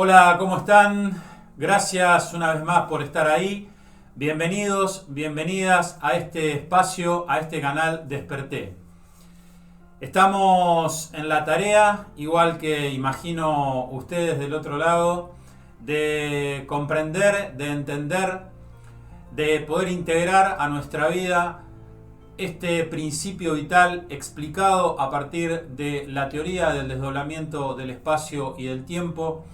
Hola, ¿cómo están? Gracias una vez más por estar ahí. Bienvenidos, bienvenidas a este espacio, a este canal Desperté. Estamos en la tarea, igual que imagino ustedes del otro lado, de comprender, de entender, de poder integrar a nuestra vida este principio vital explicado a partir de la teoría del desdoblamiento del espacio y del tiempo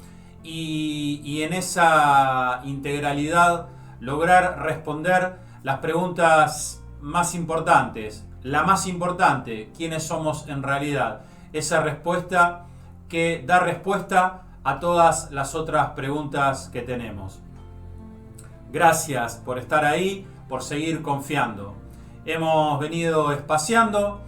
y en esa integralidad lograr responder las preguntas más importantes. La más importante, ¿quiénes somos en realidad? Esa respuesta que da respuesta a todas las otras preguntas que tenemos. Gracias por estar ahí, por seguir confiando. Hemos venido espaciando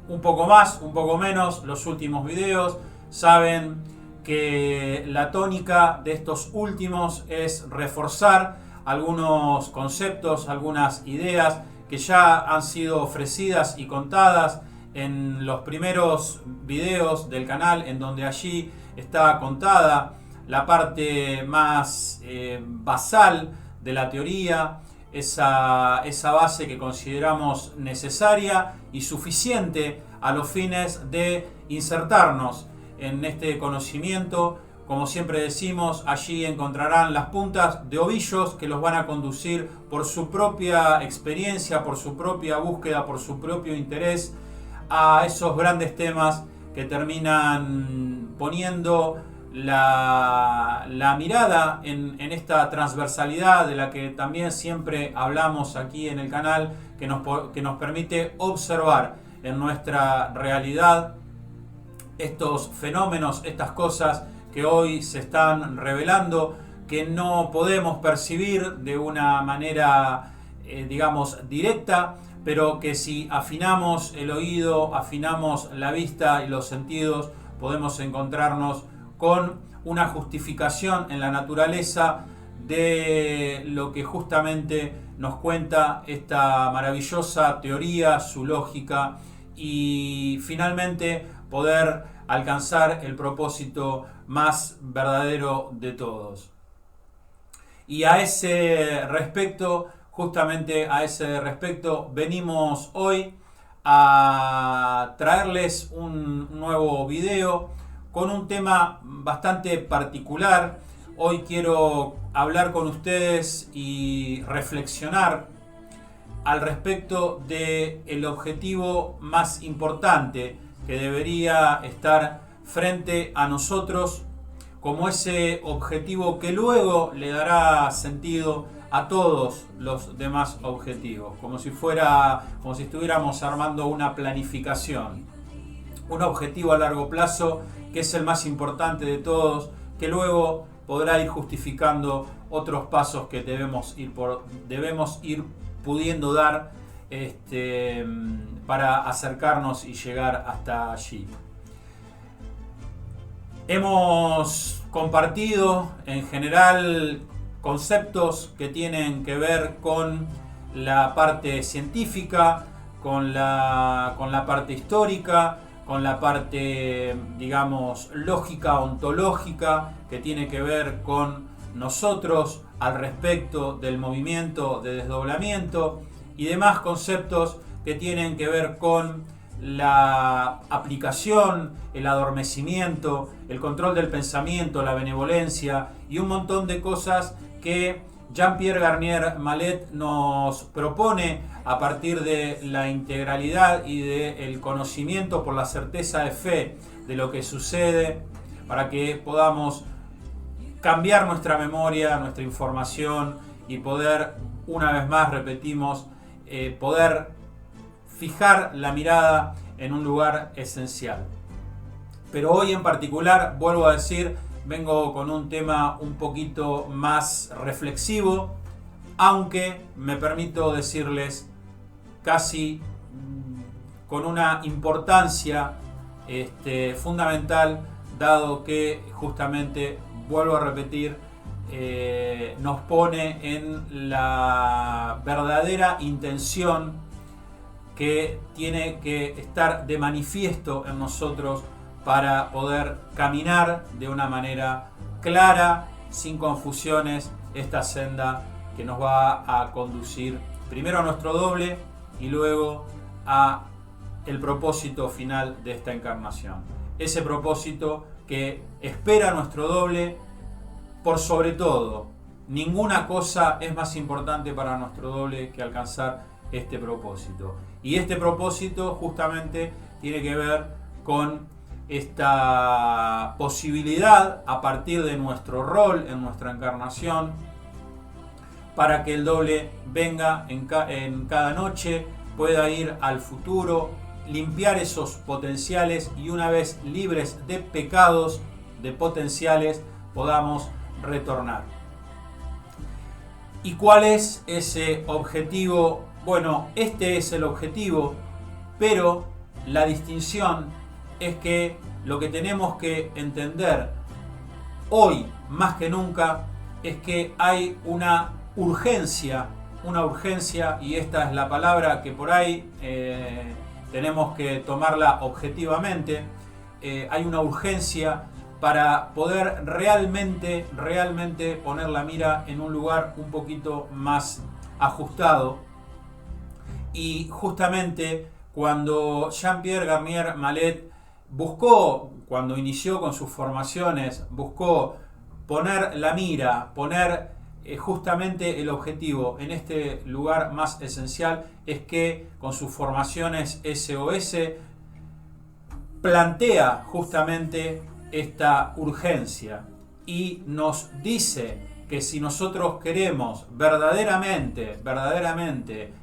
un poco más, un poco menos los últimos videos. Saben que la tónica de estos últimos es reforzar algunos conceptos, algunas ideas que ya han sido ofrecidas y contadas en los primeros videos del canal, en donde allí está contada la parte más basal de la teoría, esa base que consideramos necesaria y suficiente a los fines de insertarnos en este conocimiento. Como siempre decimos, allí encontrarán las puntas de ovillos que los van a conducir por su propia experiencia, por su propia búsqueda, por su propio interés a esos grandes temas que terminan poniendo la mirada en esta transversalidad de la que también siempre hablamos aquí en el canal, que nos permite observar en nuestra realidad estos fenómenos, estas cosas que hoy se están revelando, que no podemos percibir de una manera, digamos, directa, pero que si afinamos el oído, afinamos la vista y los sentidos, podemos encontrarnos con una justificación en la naturaleza de lo que justamente nos cuenta esta maravillosa teoría, su lógica, y finalmente poder alcanzar el propósito más verdadero de todos. Y a ese respecto, justamente a ese respecto, venimos hoy a traerles un nuevo video con un tema bastante particular. Hoy quiero hablar con ustedes y reflexionar al respecto del objetivo más importante que debería estar frente a nosotros, como ese objetivo que luego le dará sentido a todos los demás objetivos, como si estuviéramos armando una planificación, un objetivo a largo plazo que es el más importante de todos, que luego podrá ir justificando otros pasos que debemos ir pudiendo dar para acercarnos y llegar hasta allí. Hemos compartido en general conceptos que tienen que ver con la parte científica, con la parte histórica, con la parte, digamos, lógica, ontológica, que tiene que ver con nosotros al respecto del movimiento de desdoblamiento y demás conceptos que tienen que ver con la aplicación, el adormecimiento, el control del pensamiento, la benevolencia y un montón de cosas que Jean-Pierre Garnier Mallet nos propone a partir de la integralidad y del conocimiento por la certeza de fe de lo que sucede, para que podamos cambiar nuestra memoria, nuestra información y poder, una vez más repetimos, poder fijar la mirada en un lugar esencial. Pero hoy en particular, vuelvo a decir, vengo con un tema un poquito más reflexivo, aunque me permito decirles casi con una importancia fundamental, dado que justamente, vuelvo a repetir, nos pone en la verdadera intención que tiene que estar de manifiesto en nosotros para poder caminar de una manera clara, sin confusiones, esta senda que nos va a conducir primero a nuestro doble y luego a el propósito final de esta encarnación. Ese propósito que espera nuestro doble. Por sobre todo, ninguna cosa es más importante para nuestro doble que alcanzar este propósito. Y este propósito justamente tiene que ver con esta posibilidad a partir de nuestro rol en nuestra encarnación para que el doble venga en cada noche, pueda ir al futuro, limpiar esos potenciales y una vez libres de pecados, de potenciales, podamos retornar. ¿Y cuál es ese objetivo? Bueno, este es el objetivo, pero la distinción es que lo que tenemos que entender hoy más que nunca es que hay una urgencia, y esta es la palabra que por ahí tenemos que tomarla objetivamente. Hay una urgencia para poder realmente poner la mira en un lugar un poquito más ajustado. Y justamente cuando Jean-Pierre Garnier Mallet buscó, cuando inició con sus formaciones, buscó poner la mira, poner justamente el objetivo en este lugar más esencial, es que con sus formaciones SOS plantea justamente esta urgencia y nos dice que si nosotros queremos verdaderamente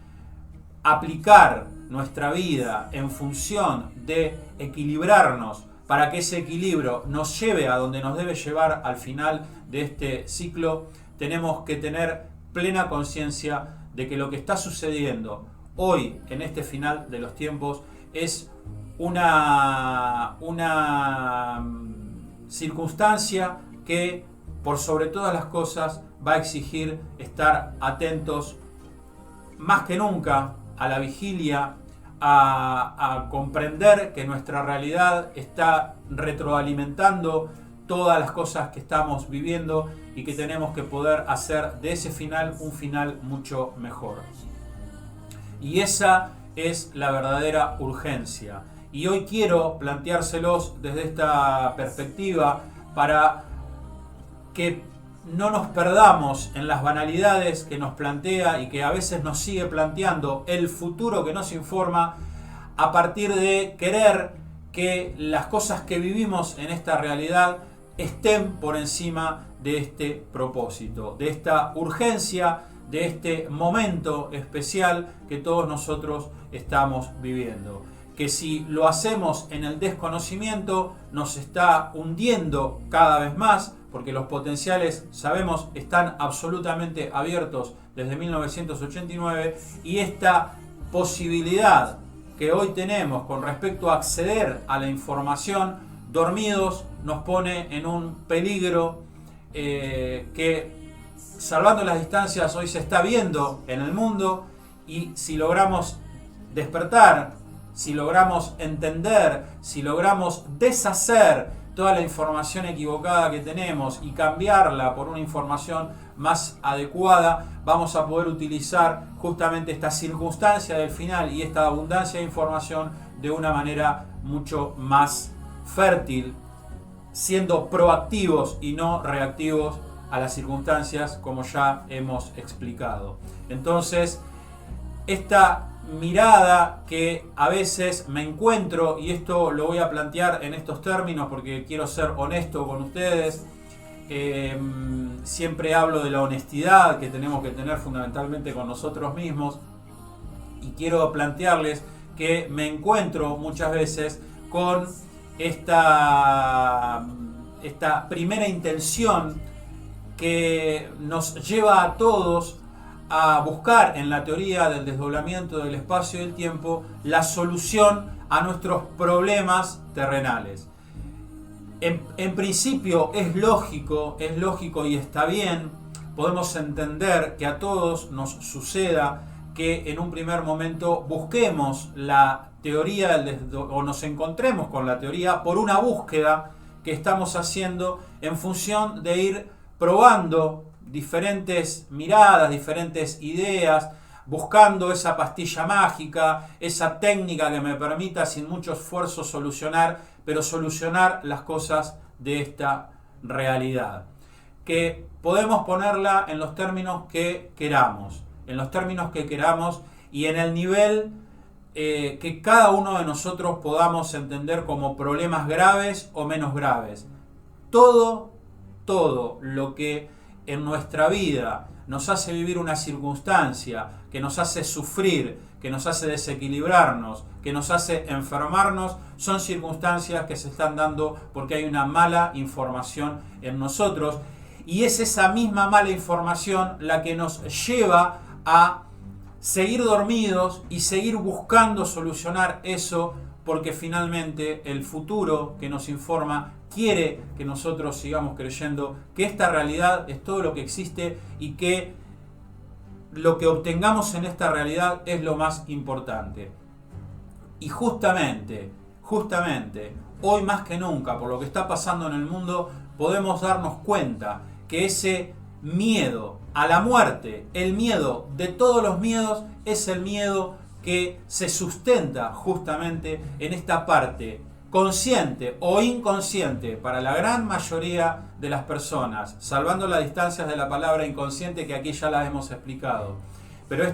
aplicar nuestra vida en función de equilibrarnos para que ese equilibrio nos lleve a donde nos debe llevar al final de este ciclo, tenemos que tener plena conciencia de que lo que está sucediendo hoy en este final de los tiempos es una circunstancia que por sobre todas las cosas va a exigir estar atentos más que nunca a la vigilia, a comprender que nuestra realidad está retroalimentando todas las cosas que estamos viviendo y que tenemos que poder hacer de ese final un final mucho mejor. Y esa es la verdadera urgencia. Y hoy quiero planteárselos desde esta perspectiva para que no nos perdamos en las banalidades que nos plantea y que a veces nos sigue planteando el futuro que nos informa a partir de querer que las cosas que vivimos en esta realidad estén por encima de este propósito, de esta urgencia, de este momento especial que todos nosotros estamos viviendo. Que si lo hacemos en el desconocimiento nos está hundiendo cada vez más, porque los potenciales, sabemos, están absolutamente abiertos desde 1989 y esta posibilidad que hoy tenemos con respecto a acceder a la información dormidos nos pone en un peligro que, salvando las distancias, hoy se está viendo en el mundo, y si logramos despertar, si logramos entender, si logramos deshacer toda la información equivocada que tenemos y cambiarla por una información más adecuada, vamos a poder utilizar justamente esta circunstancia del final y esta abundancia de información de una manera mucho más fértil, siendo proactivos y no reactivos a las circunstancias, como ya hemos explicado. Entonces, esta mirada que a veces me encuentro, y esto lo voy a plantear en estos términos porque quiero ser honesto con ustedes, siempre hablo de la honestidad que tenemos que tener fundamentalmente con nosotros mismos, y quiero plantearles que me encuentro muchas veces con esta primera intención que nos lleva a todos a buscar en la teoría del desdoblamiento del espacio y del tiempo la solución a nuestros problemas terrenales. En principio es lógico y está bien, podemos entender que a todos nos suceda que en un primer momento busquemos la teoría o nos encontremos con la teoría por una búsqueda que estamos haciendo en función de ir probando diferentes miradas, diferentes ideas, buscando esa pastilla mágica, esa técnica que me permita sin mucho esfuerzo solucionar, pero solucionar las cosas de esta realidad. Que podemos ponerla en los términos que queramos, y en el nivel que cada uno de nosotros podamos entender como problemas graves o menos graves. Todo lo que en nuestra vida nos hace vivir una circunstancia, que nos hace sufrir, que nos hace desequilibrarnos, que nos hace enfermarnos, son circunstancias que se están dando porque hay una mala información en nosotros. Y es esa misma mala información la que nos lleva a seguir dormidos y seguir buscando solucionar eso, porque finalmente el futuro que nos informa quiere que nosotros sigamos creyendo que esta realidad es todo lo que existe y que lo que obtengamos en esta realidad es lo más importante. Y justamente, hoy más que nunca, por lo que está pasando en el mundo, podemos darnos cuenta que ese miedo a la muerte, el miedo de todos los miedos, es el miedo que se sustenta justamente en esta parte consciente o inconsciente para la gran mayoría de las personas, salvando las distancias de la palabra inconsciente que aquí ya la hemos explicado. Pero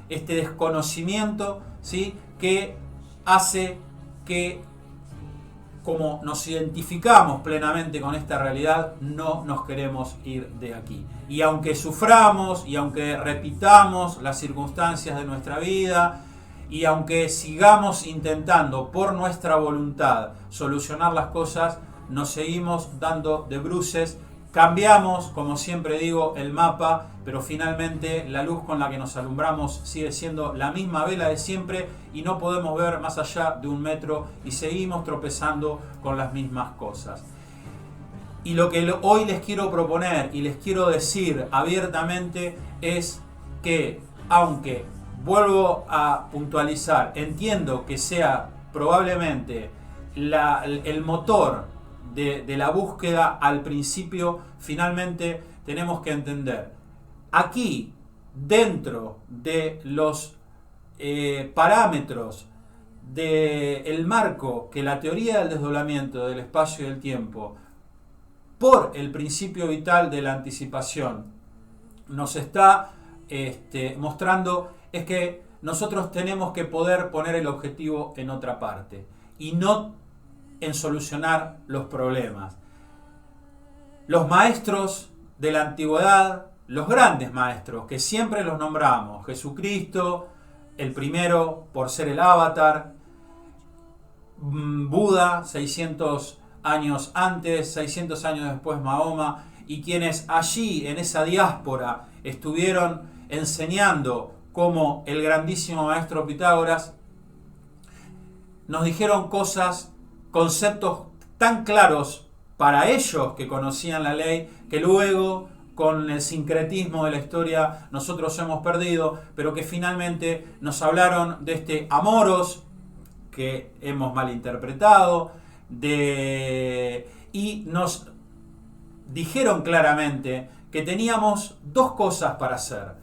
este desconocimiento, ¿sí?, que hace que, como nos identificamos plenamente con esta realidad, no nos queremos ir de aquí. Y aunque suframos, y aunque repitamos las circunstancias de nuestra vida, y aunque sigamos intentando por nuestra voluntad solucionar las cosas, nos seguimos dando de bruces. Cambiamos, como siempre digo, el mapa, pero finalmente la luz con la que nos alumbramos sigue siendo la misma vela de siempre y no podemos ver más allá de 1 metro y seguimos tropezando con las mismas cosas. Y lo que hoy les quiero proponer y les quiero decir abiertamente es que, aunque vuelvo a puntualizar, entiendo que sea probablemente el motor de la búsqueda al principio, finalmente tenemos que entender, aquí, dentro de los parámetros del marco que la teoría del desdoblamiento del espacio y del tiempo, por el principio vital de la anticipación, nos está mostrando, es que nosotros tenemos que poder poner el objetivo en otra parte y no en solucionar los problemas. Los maestros de la antigüedad, los grandes maestros que siempre los nombramos, Jesucristo, el primero por ser el avatar, Buda 600 años antes, 600 años después Mahoma, y quienes allí en esa diáspora estuvieron enseñando, como el grandísimo maestro Pitágoras, nos dijeron conceptos tan claros para ellos que conocían la ley, que luego con el sincretismo de la historia nosotros hemos perdido, pero que finalmente nos hablaron de este amoros que hemos malinterpretado, y nos dijeron claramente que teníamos 2 cosas para hacer: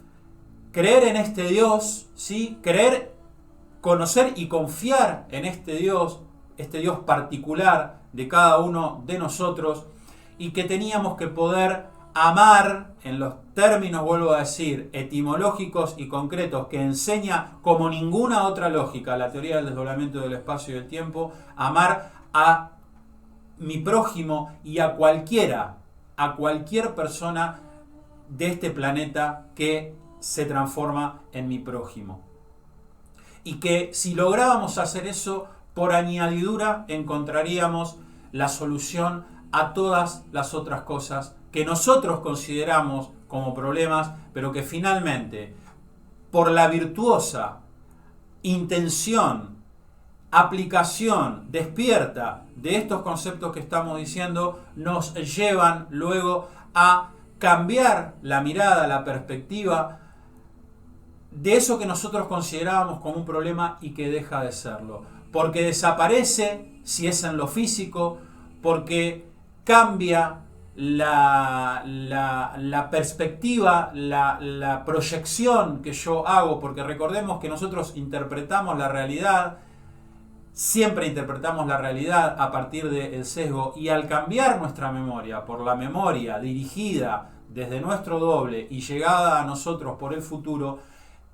creer en este Dios, ¿sí?, creer, conocer y confiar en este Dios particular de cada uno de nosotros, y que teníamos que poder amar en los términos, vuelvo a decir, etimológicos y concretos que enseña como ninguna otra lógica la teoría del desdoblamiento del espacio y del tiempo, amar a mi prójimo y a cualquier persona de este planeta que se transforma en mi prójimo. Y que si lográbamos hacer eso, por añadidura encontraríamos la solución a todas las otras cosas que nosotros consideramos como problemas, pero que finalmente, por la virtuosa intención, aplicación despierta de estos conceptos que estamos diciendo, nos llevan luego a cambiar la mirada, la perspectiva, de eso que nosotros considerábamos como un problema y que deja de serlo. Porque desaparece si es en lo físico, porque cambia la perspectiva, la proyección que yo hago, porque recordemos que nosotros interpretamos la realidad, siempre interpretamos la realidad a partir del sesgo, y al cambiar nuestra memoria por la memoria dirigida desde nuestro doble y llegada a nosotros por el futuro,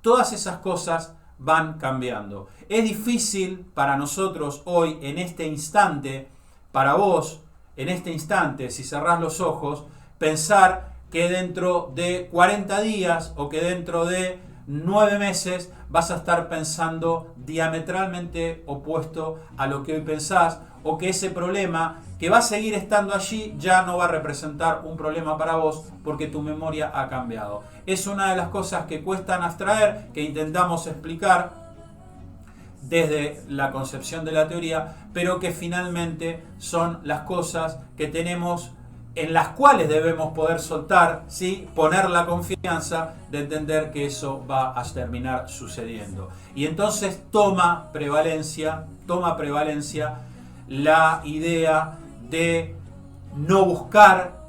todas esas cosas van cambiando. Es difícil para nosotros hoy, en este instante, para vos, en este instante, si cerrás los ojos, pensar que dentro de 40 días o que dentro de 9 meses vas a estar pensando diametralmente opuesto a lo que hoy pensás, o que ese problema que va a seguir estando allí ya no va a representar un problema para vos porque tu memoria ha cambiado. Es una de las cosas que cuestan abstraer, que intentamos explicar desde la concepción de la teoría, pero que finalmente son las cosas que tenemos, en las cuales debemos poder soltar, ¿sí? Poner la confianza de entender que eso va a terminar sucediendo. Y entonces toma prevalencia la idea de no buscar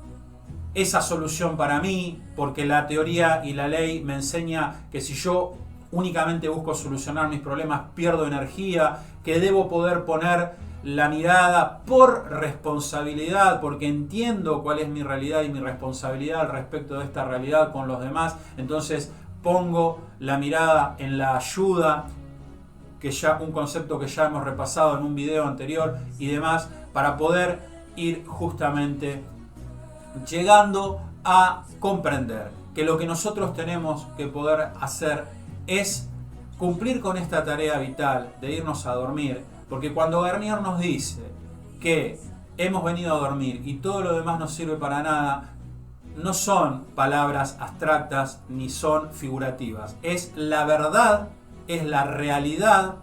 esa solución para mí, porque la teoría y la ley me enseña que si yo únicamente busco solucionar mis problemas pierdo energía, que debo poder poner la mirada por responsabilidad, porque entiendo cuál es mi realidad y mi responsabilidad al respecto de esta realidad con los demás. Entonces pongo la mirada en la ayuda, que ya un concepto que ya hemos repasado en un video anterior y demás, para poder ir justamente llegando a comprender que lo que nosotros tenemos que poder hacer es cumplir con esta tarea vital de irnos a dormir. Porque cuando Garnier nos dice que hemos venido a dormir y todo lo demás no sirve para nada, no son palabras abstractas ni son figurativas. Es la verdad, es la realidad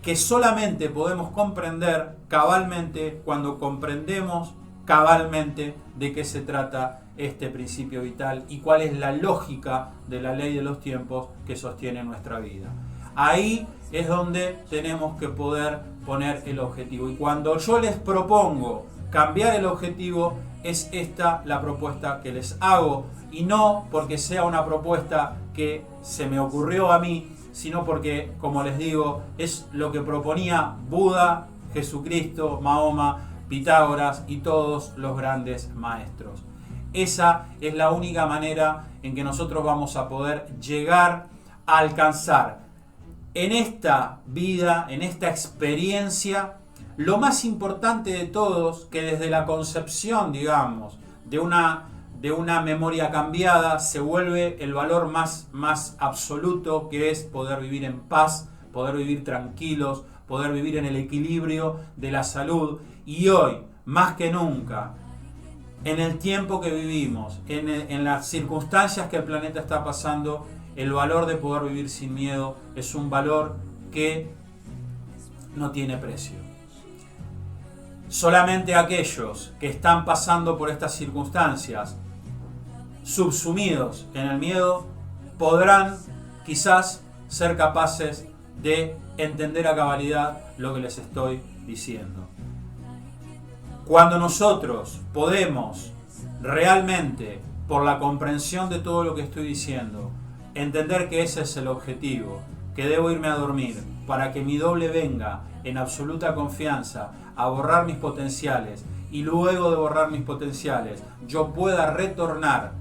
que solamente podemos comprender cabalmente cuando comprendemos cabalmente de qué se trata este principio vital y cuál es la lógica de la ley de los tiempos que sostiene nuestra vida. Ahí es donde tenemos que poder poner el objetivo. Y cuando yo les propongo cambiar el objetivo, es esta la propuesta que les hago. Y no porque sea una propuesta que se me ocurrió a mí, sino porque, como les digo, es lo que proponía Buda, Jesucristo, Mahoma, Pitágoras y todos los grandes maestros. Esa es la única manera en que nosotros vamos a poder llegar a alcanzar en esta vida, en esta experiencia, lo más importante de todos, que desde la concepción, digamos, de una memoria cambiada, se vuelve el valor más absoluto, que es poder vivir en paz, poder vivir tranquilos, poder vivir en el equilibrio de la salud. Y hoy, más que nunca, en el tiempo que vivimos, en las circunstancias que el planeta está pasando, el valor de poder vivir sin miedo es un valor que no tiene precio. Solamente aquellos que están pasando por estas circunstancias, subsumidos en el miedo, podrán quizás ser capaces de entender a cabalidad lo que les estoy diciendo. Cuando nosotros podemos realmente, por la comprensión de todo lo que estoy diciendo, entender que ese es el objetivo, que debo irme a dormir para que mi doble venga en absoluta confianza a borrar mis potenciales, y luego de borrar mis potenciales yo pueda retornar,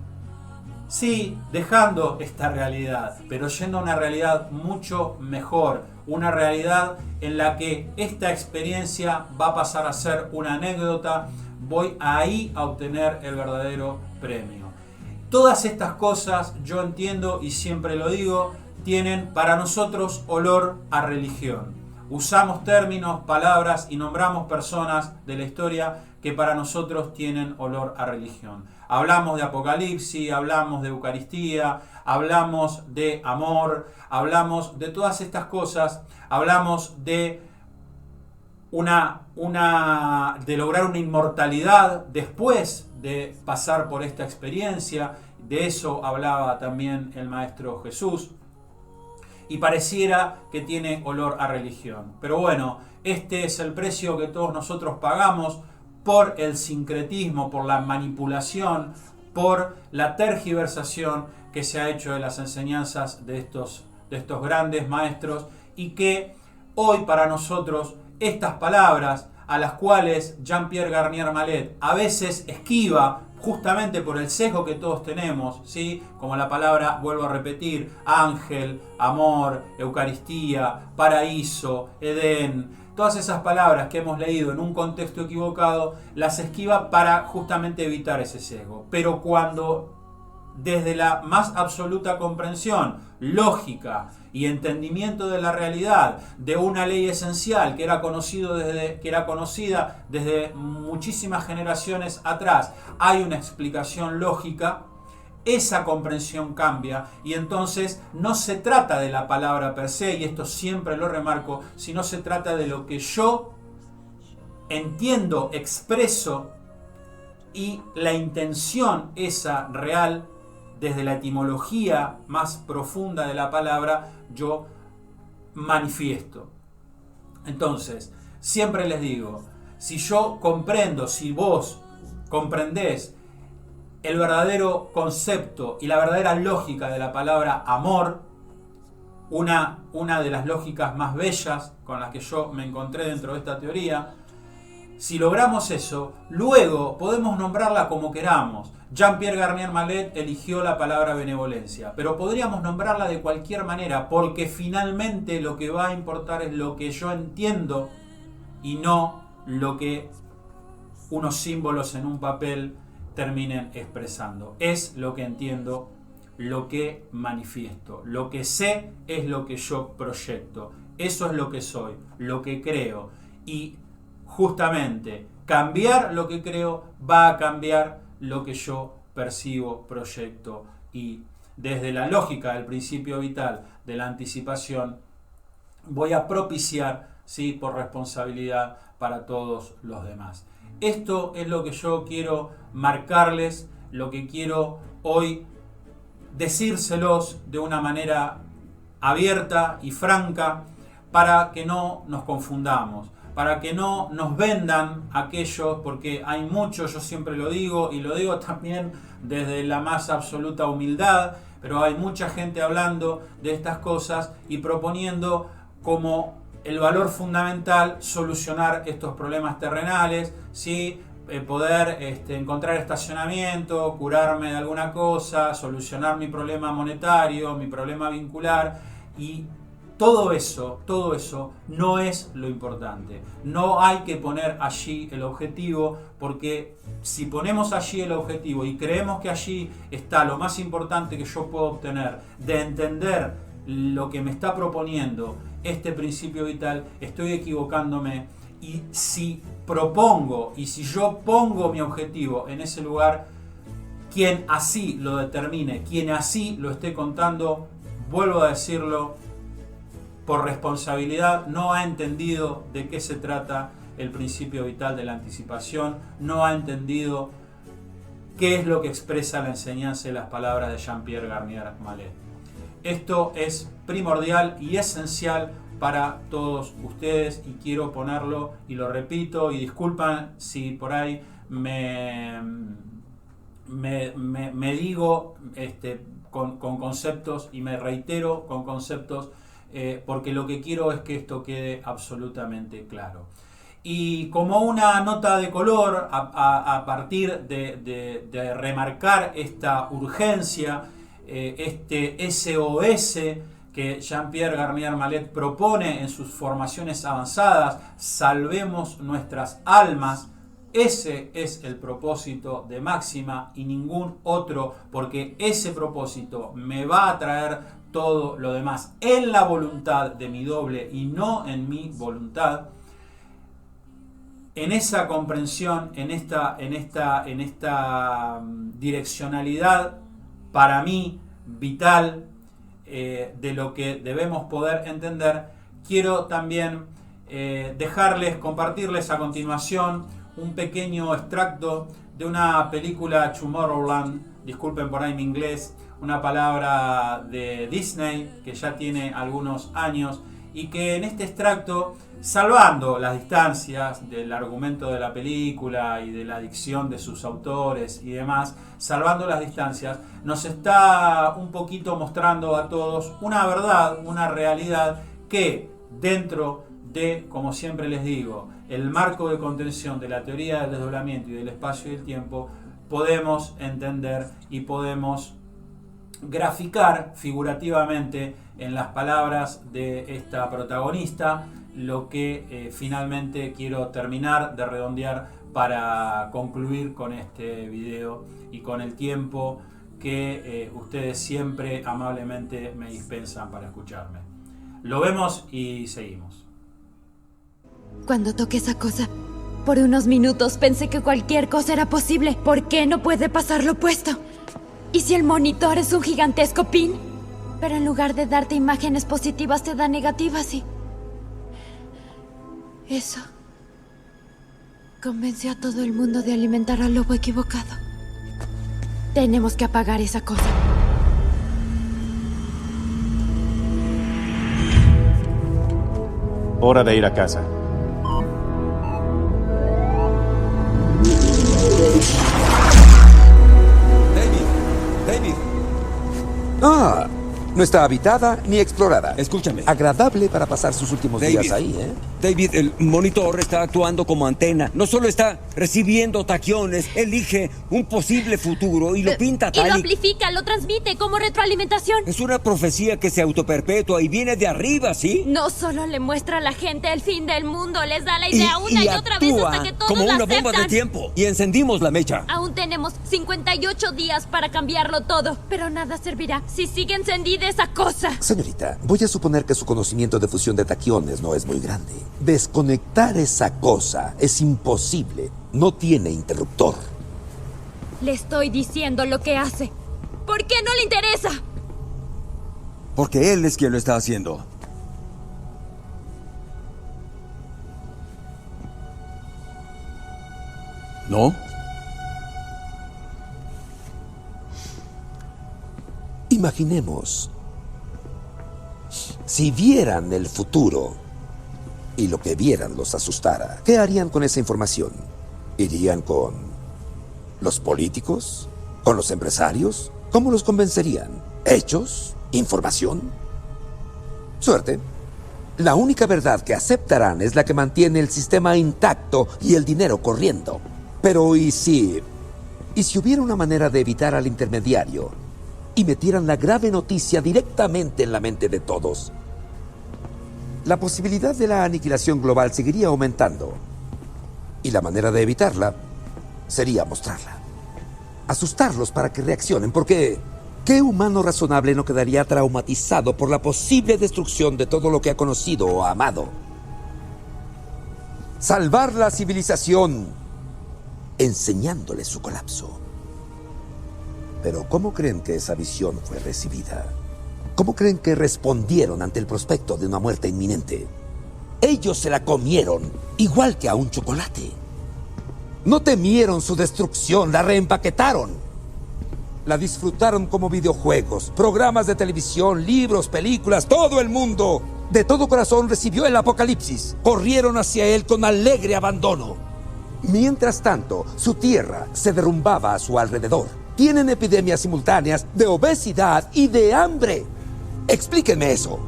sí, dejando esta realidad, pero yendo a una realidad mucho mejor, una realidad en la que esta experiencia va a pasar a ser una anécdota, voy ahí a obtener el verdadero premio. Todas estas cosas, yo entiendo y siempre lo digo, tienen para nosotros olor a religión. Usamos términos, palabras y nombramos personas de la historia que para nosotros tienen olor a religión. Hablamos de Apocalipsis, hablamos de Eucaristía, hablamos de amor, hablamos de todas estas cosas, hablamos de de lograr una inmortalidad después de pasar por esta experiencia. De eso hablaba también el Maestro Jesús. y pareciera que tiene olor a religión. Pero bueno, este es el precio que todos nosotros pagamos por el sincretismo, por la manipulación, por la tergiversación que se ha hecho de las enseñanzas de estos grandes maestros, y que hoy para nosotros estas palabras, a las cuales Jean-Pierre Garnier Mallet a veces esquiva justamente por el sesgo que todos tenemos, ¿sí? Como la palabra, vuelvo a repetir, ángel, amor, Eucaristía, paraíso, Edén, todas esas palabras que hemos leído en un contexto equivocado, las esquiva para justamente evitar ese sesgo. Pero cuando desde la más absoluta comprensión, lógica y entendimiento de la realidad, de una ley esencial que era conocida desde muchísimas generaciones atrás, hay una explicación lógica, esa comprensión cambia, y entonces no se trata de la palabra per se, y esto siempre lo remarco, sino se trata de lo que yo entiendo, expreso, y la intención esa real, desde la etimología más profunda de la palabra, yo manifiesto. Entonces, siempre les digo, si yo comprendo, si vos comprendés el verdadero concepto y la verdadera lógica de la palabra amor, una de las lógicas más bellas con las que yo me encontré dentro de esta teoría, si logramos eso, luego podemos nombrarla como queramos. Jean-Pierre Garnier Mallet eligió la palabra benevolencia, pero podríamos nombrarla de cualquier manera, porque finalmente lo que va a importar es lo que yo entiendo y no lo que unos símbolos en un papel terminen expresando. Es lo que entiendo, lo que manifiesto. Lo que sé es lo que yo proyecto. Eso es lo que soy, lo que creo. Y justamente cambiar lo que creo va a cambiar lo que yo percibo, proyecto, y desde la lógica del principio vital de la anticipación voy a propiciar, ¿sí?, por responsabilidad para todos los demás. Esto es lo que yo quiero marcarles, lo que quiero hoy decírselos de una manera abierta y franca, para que no nos confundamos, para que no nos vendan aquellos, porque hay muchos, yo siempre lo digo, y lo digo también desde la más absoluta humildad, pero hay mucha gente hablando de estas cosas y proponiendo como el valor fundamental solucionar estos problemas terrenales, ¿sí? Poder encontrar estacionamiento, curarme de alguna cosa, solucionar mi problema monetario, mi problema vincular, y todo eso no es lo importante. No hay que poner allí el objetivo, porque si ponemos allí el objetivo y creemos que allí está lo más importante que yo puedo obtener de entender lo que me está proponiendo este principio vital, estoy equivocándome. Y si propongo y si yo pongo mi objetivo en ese lugar, quien así lo determine, quien así lo esté contando, vuelvo a decirlo, por responsabilidad, no ha entendido de qué se trata el principio vital de la anticipación, no ha entendido qué es lo que expresa la enseñanza y las palabras de Jean-Pierre Garnier Mallet. Esto es primordial y esencial para todos ustedes, y quiero ponerlo, y lo repito, y disculpan si por ahí me digo con conceptos y me reitero con conceptos, porque lo que quiero es que esto quede absolutamente claro. Y como una nota de color, a partir de remarcar esta urgencia, este SOS que Jean-Pierre Garnier Mallet propone en sus formaciones avanzadas, salvemos nuestras almas. Ese es el propósito de Máxima y ningún otro, porque ese propósito me va a traer todo lo demás en la voluntad de mi doble y no en mi voluntad. En esa comprensión, en esta direccionalidad para mí vital, de lo que debemos poder entender, quiero también compartirles a continuación un pequeño extracto de una película Tomorrowland, disculpen por ahí mi inglés, una palabra de Disney que ya tiene algunos años y que en este extracto, salvando las distancias del argumento de la película y de la dicción de sus autores y demás, salvando las distancias, nos está un poquito mostrando a todos una verdad, una realidad que dentro de, como siempre les digo, el marco de contención de la teoría del desdoblamiento y del espacio y el tiempo, podemos entender y podemos graficar figurativamente en las palabras de esta protagonista lo que finalmente quiero terminar de redondear para concluir con este video y con el tiempo que ustedes siempre amablemente me dispensan para escucharme. Lo vemos y seguimos. Cuando toqué esa cosa, por unos minutos pensé que cualquier cosa era posible. ¿Por qué no puede pasar lo opuesto? ¿Y si el monitor es un gigantesco pin? Pero en lugar de darte imágenes positivas, te da negativas y... eso convenció a todo el mundo de alimentar al lobo equivocado. Tenemos que apagar esa cosa. Hora de ir a casa. David. Ah, no está habitada ni explorada. Escúchame. Agradable para pasar sus últimos días ahí, ¿eh? David, el monitor está actuando como antena. No solo está recibiendo taquiones, elige un posible futuro y lo pinta Y tal lo amplifica, lo transmite como retroalimentación. Es una profecía que se autoperpetúa y viene de arriba, ¿sí? No solo le muestra a la gente el fin del mundo, les da la idea una y otra vez actúa hasta que todos como la una aceptan. bomba de tiempo. Y encendimos la mecha. Aún tenemos 58 días para cambiarlo todo, pero nada servirá si sigue encendida esa cosa. Señorita, voy a suponer que su conocimiento de fusión de taquiones no es muy grande. Desconectar esa cosa es imposible. No tiene interruptor. Le estoy diciendo lo que hace. ¿Por qué no le interesa? Porque él es quien lo está haciendo. ¿No? Imaginemos, si vieran el futuro y lo que vieran los asustara, ¿qué harían con esa información? ¿Irían con los políticos? ¿Con los empresarios? ¿Cómo los convencerían? ¿Hechos? ¿Información? Suerte. La única verdad que aceptarán es la que mantiene el sistema intacto y el dinero corriendo. Pero ¿y si hubiera una manera de evitar al intermediario y metieran la grave noticia directamente en la mente de todos? La posibilidad de la aniquilación global seguiría aumentando. Y la manera de evitarla sería mostrarla. Asustarlos para que reaccionen, porque ¿qué humano razonable no quedaría traumatizado por la posible destrucción de todo lo que ha conocido o amado? Salvar la civilización, enseñándoles su colapso. Pero ¿cómo creen que esa visión fue recibida? ¿Cómo creen que respondieron ante el prospecto de una muerte inminente? Ellos se la comieron, igual que a un chocolate. No temieron su destrucción, la reempaquetaron. La disfrutaron como videojuegos, programas de televisión, libros, películas, todo el mundo. De todo corazón recibió el apocalipsis. Corrieron hacia él con alegre abandono. Mientras tanto, su tierra se derrumbaba a su alrededor. Tienen epidemias simultáneas de obesidad y de hambre. Explíquenme eso.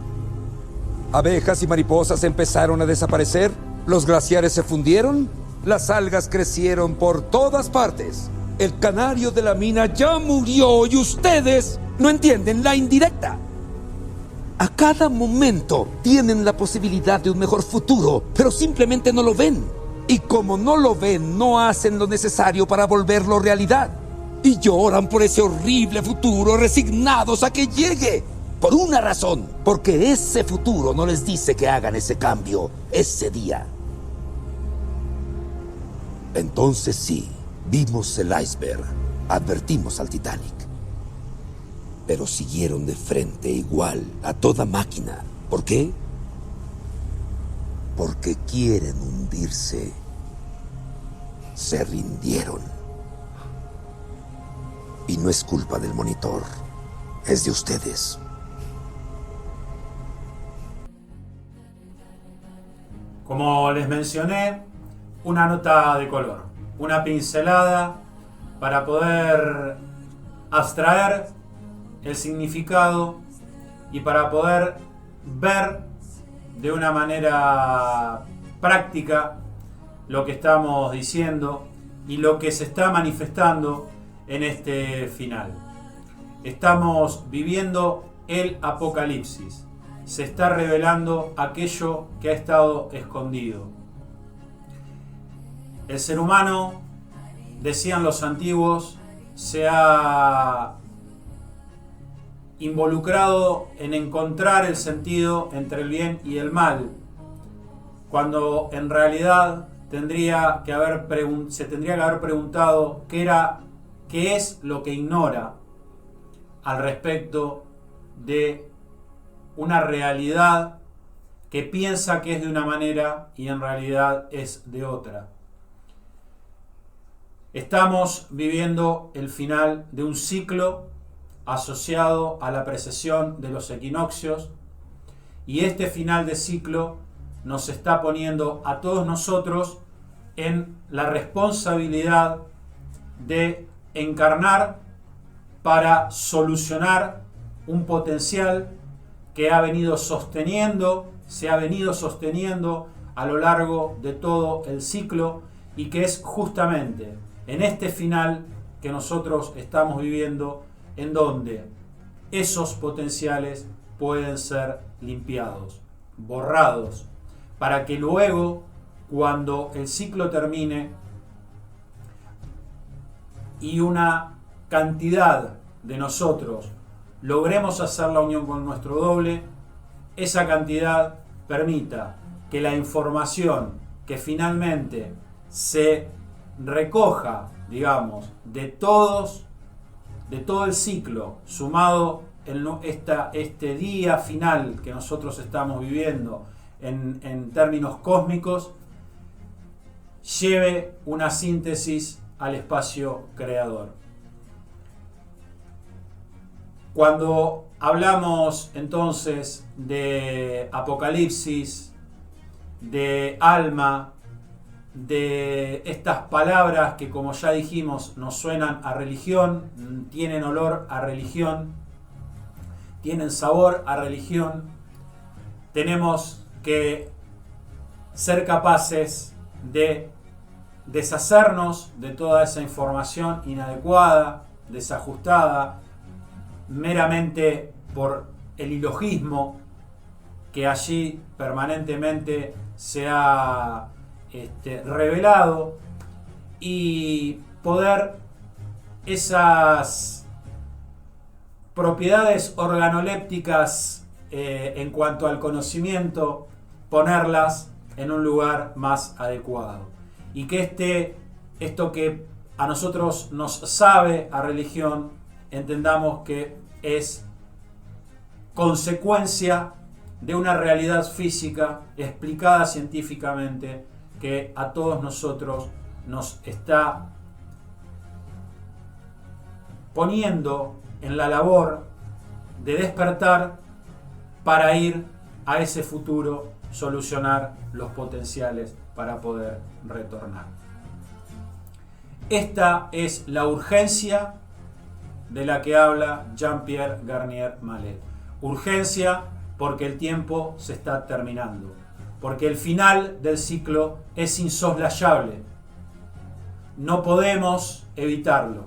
Abejas y mariposas empezaron a desaparecer. Los glaciares se fundieron. Las algas crecieron por todas partes. El canario de la mina ya murió y ustedes no entienden la indirecta. A cada momento tienen la posibilidad de un mejor futuro, pero simplemente no lo ven. Y como no lo ven, no hacen lo necesario para volverlo realidad. Y lloran por ese horrible futuro, resignados a que llegue. Por una razón, porque ese futuro no les dice que hagan ese cambio, ese día. Entonces sí, vimos el iceberg, advertimos al Titanic. Pero siguieron de frente igual a toda máquina. ¿Por qué? Porque quieren hundirse. Se rindieron. Y no es culpa del monitor. es de ustedes. Como les mencioné, una nota de color, una pincelada para poder abstraer el significado y para poder ver de una manera práctica lo que estamos diciendo y lo que se está manifestando en este final. Estamos viviendo el apocalipsis. Se está revelando aquello que ha estado escondido. El ser humano, decían los antiguos, se ha involucrado en encontrar el sentido entre el bien y el mal, cuando en realidad se tendría que haber preguntado qué es lo que ignora al respecto de una realidad que piensa que es de una manera y en realidad es de otra. Estamos viviendo el final de un ciclo asociado a la precesión de los equinoccios, y este final de ciclo nos está poniendo a todos nosotros en la responsabilidad de encarnar para solucionar un potencial que se ha venido sosteniendo a lo largo de todo el ciclo, y que es justamente en este final que nosotros estamos viviendo en donde esos potenciales pueden ser limpiados, borrados, para que luego, cuando el ciclo termine y una cantidad de nosotros logremos hacer la unión con nuestro doble, esa cantidad permita que la información que finalmente se recoja, digamos, de todo el ciclo, sumado en este día final que nosotros estamos viviendo en términos cósmicos, lleve una síntesis al espacio creador. Cuando hablamos entonces de apocalipsis, de alma, de estas palabras que, como ya dijimos, nos suenan a religión, tienen olor a religión, tienen sabor a religión, tenemos que ser capaces de deshacernos de toda esa información inadecuada, desajustada, meramente por el ilogismo que allí permanentemente se ha revelado, y poder esas propiedades organolépticas en cuanto al conocimiento, ponerlas en un lugar más adecuado, y que esto que a nosotros nos sabe a religión, entendamos que es consecuencia de una realidad física explicada científicamente, que a todos nosotros nos está poniendo en la labor de despertar para ir a ese futuro, solucionar los potenciales para poder retornar. Esta es la urgencia de la que habla Jean-Pierre Garnier Mallet. Urgencia porque el tiempo se está terminando, porque el final del ciclo es insoslayable. No podemos evitarlo.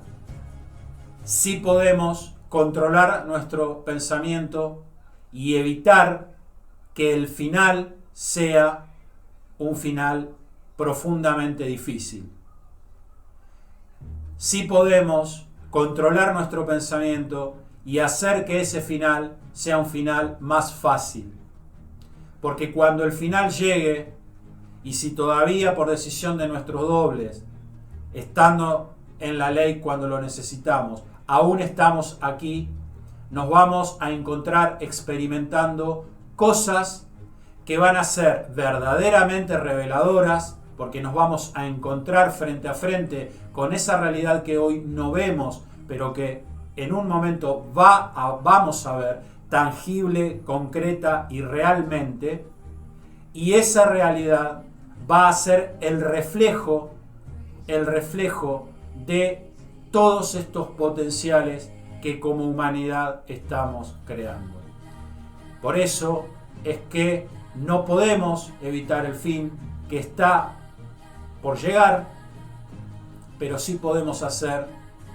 Sí podemos controlar nuestro pensamiento y evitar que el final sea un final profundamente difícil. Sí podemos controlar nuestro pensamiento y hacer que ese final sea un final más fácil. Porque cuando el final llegue, y si todavía por decisión de nuestros dobles, estando en la ley cuando lo necesitamos, aún estamos aquí, nos vamos a encontrar experimentando cosas que van a ser verdaderamente reveladoras, porque nos vamos a encontrar frente a frente con esa realidad que hoy no vemos, pero que en un momento vamos a ver tangible, concreta y realmente, y esa realidad va a ser el reflejo de todos estos potenciales que como humanidad estamos creando. Por eso es que no podemos evitar el fin que está por llegar, pero sí podemos hacer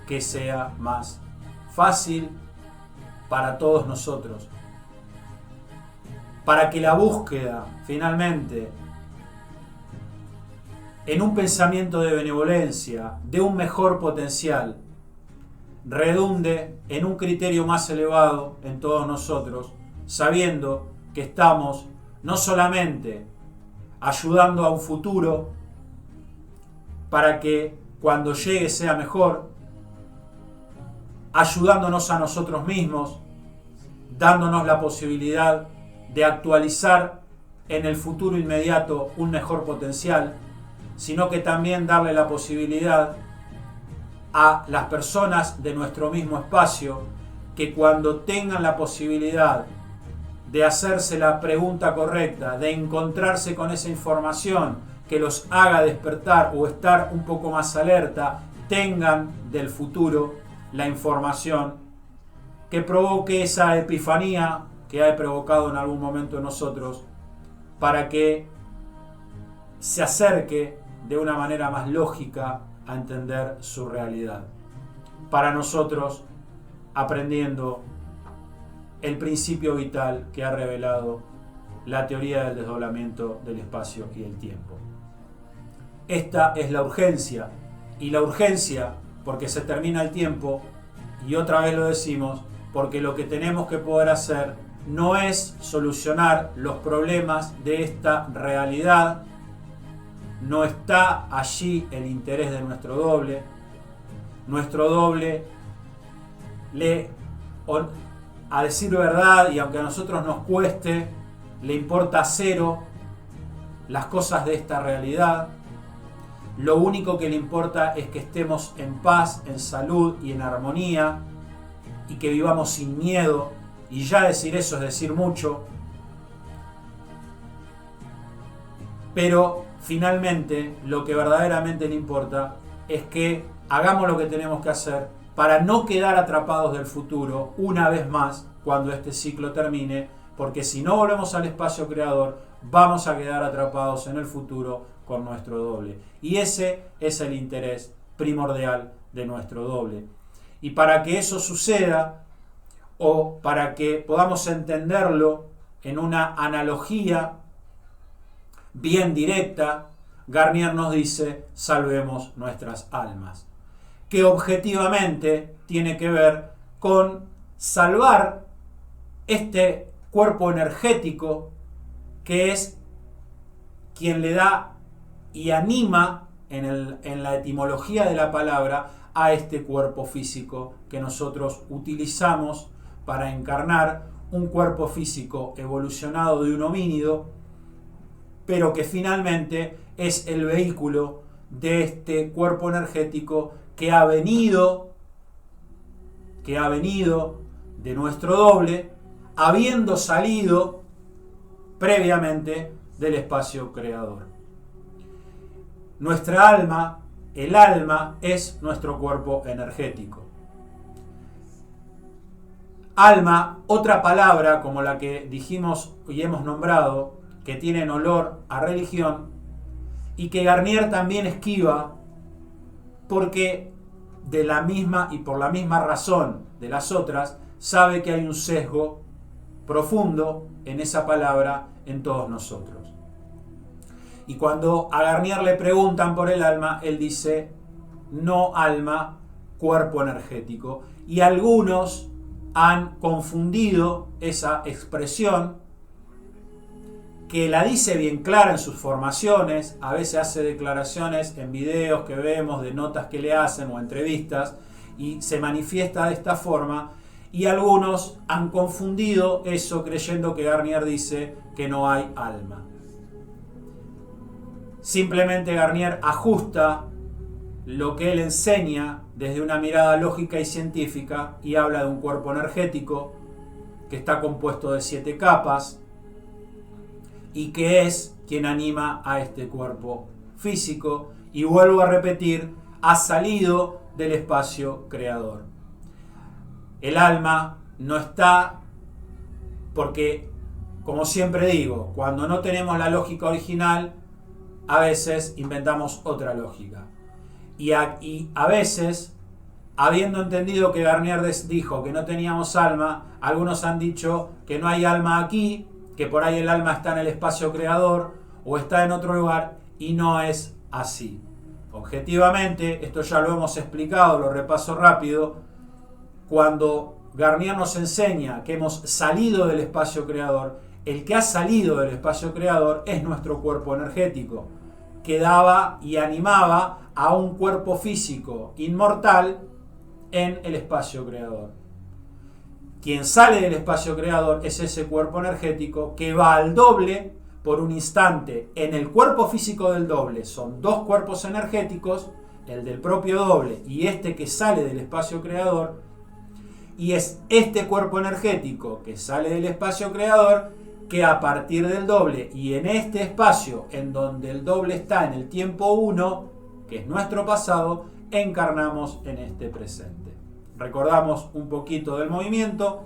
que sea más fácil para todos nosotros, para que la búsqueda finalmente en un pensamiento de benevolencia, de un mejor potencial, redunde en un criterio más elevado en todos nosotros, sabiendo que estamos no solamente ayudando a un futuro para que cuando llegue sea mejor, ayudándonos a nosotros mismos, dándonos la posibilidad de actualizar en el futuro inmediato un mejor potencial, sino que también darle la posibilidad a las personas de nuestro mismo espacio que cuando tengan la posibilidad de hacerse la pregunta correcta, de encontrarse con esa información que los haga despertar o estar un poco más alerta, tengan del futuro la información que provoque esa epifanía que ha provocado en algún momento en nosotros, para que se acerque de una manera más lógica a entender su realidad. Para nosotros, aprendiendo el principio vital que ha revelado la teoría del desdoblamiento del espacio y el tiempo. Esta es la urgencia, y la urgencia porque se termina el tiempo, y otra vez lo decimos, porque lo que tenemos que poder hacer no es solucionar los problemas de esta realidad. No está allí el interés de nuestro doble. Nuestro doble, a decir verdad, y aunque a nosotros nos cueste, le importa cero las cosas de esta realidad. Lo único que le importa es que estemos en paz, en salud y en armonía, y que vivamos sin miedo, y ya decir eso es decir mucho. Pero finalmente lo que verdaderamente le importa es que hagamos lo que tenemos que hacer para no quedar atrapados del futuro una vez más cuando este ciclo termine, porque si no volvemos al espacio creador vamos a quedar atrapados en el futuro con nuestro doble. Y ese es el interés primordial de nuestro doble. Y para que eso suceda, o para que podamos entenderlo en una analogía bien directa, Garnier nos dice: salvemos nuestras almas, que objetivamente tiene que ver con salvar este cuerpo energético que es quien le da y anima en la etimología de la palabra a este cuerpo físico que nosotros utilizamos para encarnar, un cuerpo físico evolucionado de un homínido, pero que finalmente es el vehículo de este cuerpo energético que ha venido de nuestro doble, habiendo salido previamente del espacio creador. Nuestra alma, el alma, es nuestro cuerpo energético. Alma, otra palabra como la que dijimos y hemos nombrado, que tienen olor a religión, y que Garnier también esquiva porque de la misma y por la misma razón de las otras, sabe que hay un sesgo profundo en esa palabra en todos nosotros. Y cuando a Garnier le preguntan por el alma, él dice: no alma, cuerpo energético. Y algunos han confundido esa expresión, que la dice bien clara en sus formaciones, a veces hace declaraciones en videos que vemos, de notas que le hacen o entrevistas, y se manifiesta de esta forma, y algunos han confundido eso creyendo que Garnier dice que no hay alma. Simplemente Garnier ajusta lo que él enseña desde una mirada lógica y científica y habla de un cuerpo energético que está compuesto de 7 capas y que es quien anima a este cuerpo físico, y vuelvo a repetir, ha salido del espacio creador. El alma no está, porque, como siempre digo, cuando no tenemos la lógica original, a veces inventamos otra lógica. Y a veces, habiendo entendido que Garnier dijo que no teníamos alma, algunos han dicho que no hay alma aquí, que por ahí el alma está en el espacio creador o está en otro lugar, y no es así. Objetivamente, esto ya lo hemos explicado, lo repaso rápido, cuando Garnier nos enseña que hemos salido del espacio creador, el que ha salido del espacio creador es nuestro cuerpo energético, que daba y animaba a un cuerpo físico inmortal en el espacio creador. Quien sale del espacio creador es ese cuerpo energético que va al doble por un instante. En el cuerpo físico del doble son 2 cuerpos energéticos, el del propio doble y este que sale del espacio creador, y es este cuerpo energético que sale del espacio creador que a partir del doble y en este espacio en donde el doble está en el tiempo 1, que es nuestro pasado, encarnamos en este presente. Recordamos un poquito del movimiento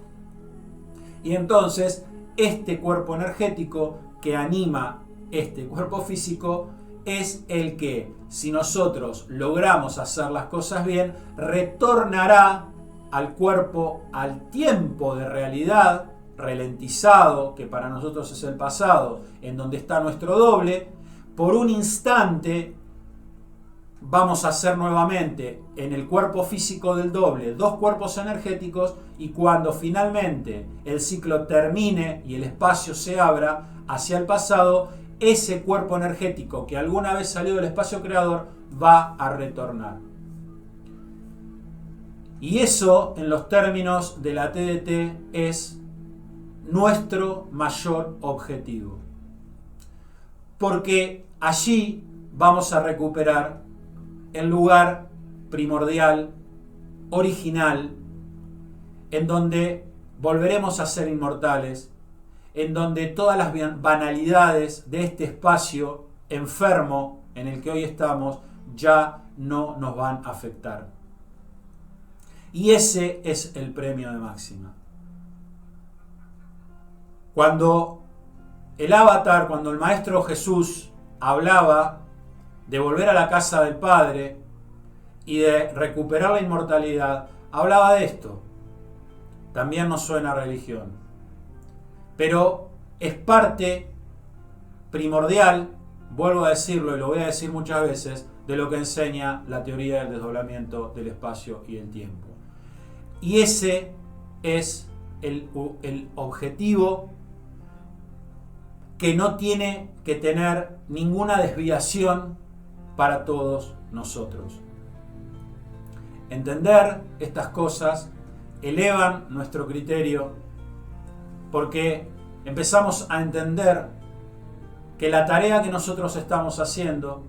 y entonces este cuerpo energético que anima este cuerpo físico es el que, si nosotros logramos hacer las cosas bien, retornará al cuerpo, al tiempo de realidad ralentizado, que para nosotros es el pasado, en donde está nuestro doble. Por un instante vamos a hacer nuevamente en el cuerpo físico del doble 2 cuerpos energéticos, y cuando finalmente el ciclo termine y el espacio se abra hacia el pasado, ese cuerpo energético que alguna vez salió del espacio creador va a retornar. Y eso, en los términos de la TDT, es nuestro mayor objetivo. Porque allí vamos a recuperar el lugar primordial, original, en donde volveremos a ser inmortales, en donde todas las banalidades de este espacio enfermo en el que hoy estamos ya no nos van a afectar. Y ese es el premio de máxima. Cuando el avatar, cuando el Maestro Jesús hablaba de volver a la casa del Padre y de recuperar la inmortalidad, hablaba de esto. También nos suena a religión, pero es parte primordial, vuelvo a decirlo y lo voy a decir muchas veces, de lo que enseña la teoría del desdoblamiento del espacio y el tiempo. Y ese es el objetivo que no tiene que tener ninguna desviación para todos nosotros. Entender estas cosas elevan nuestro criterio, porque empezamos a entender que la tarea que nosotros estamos haciendo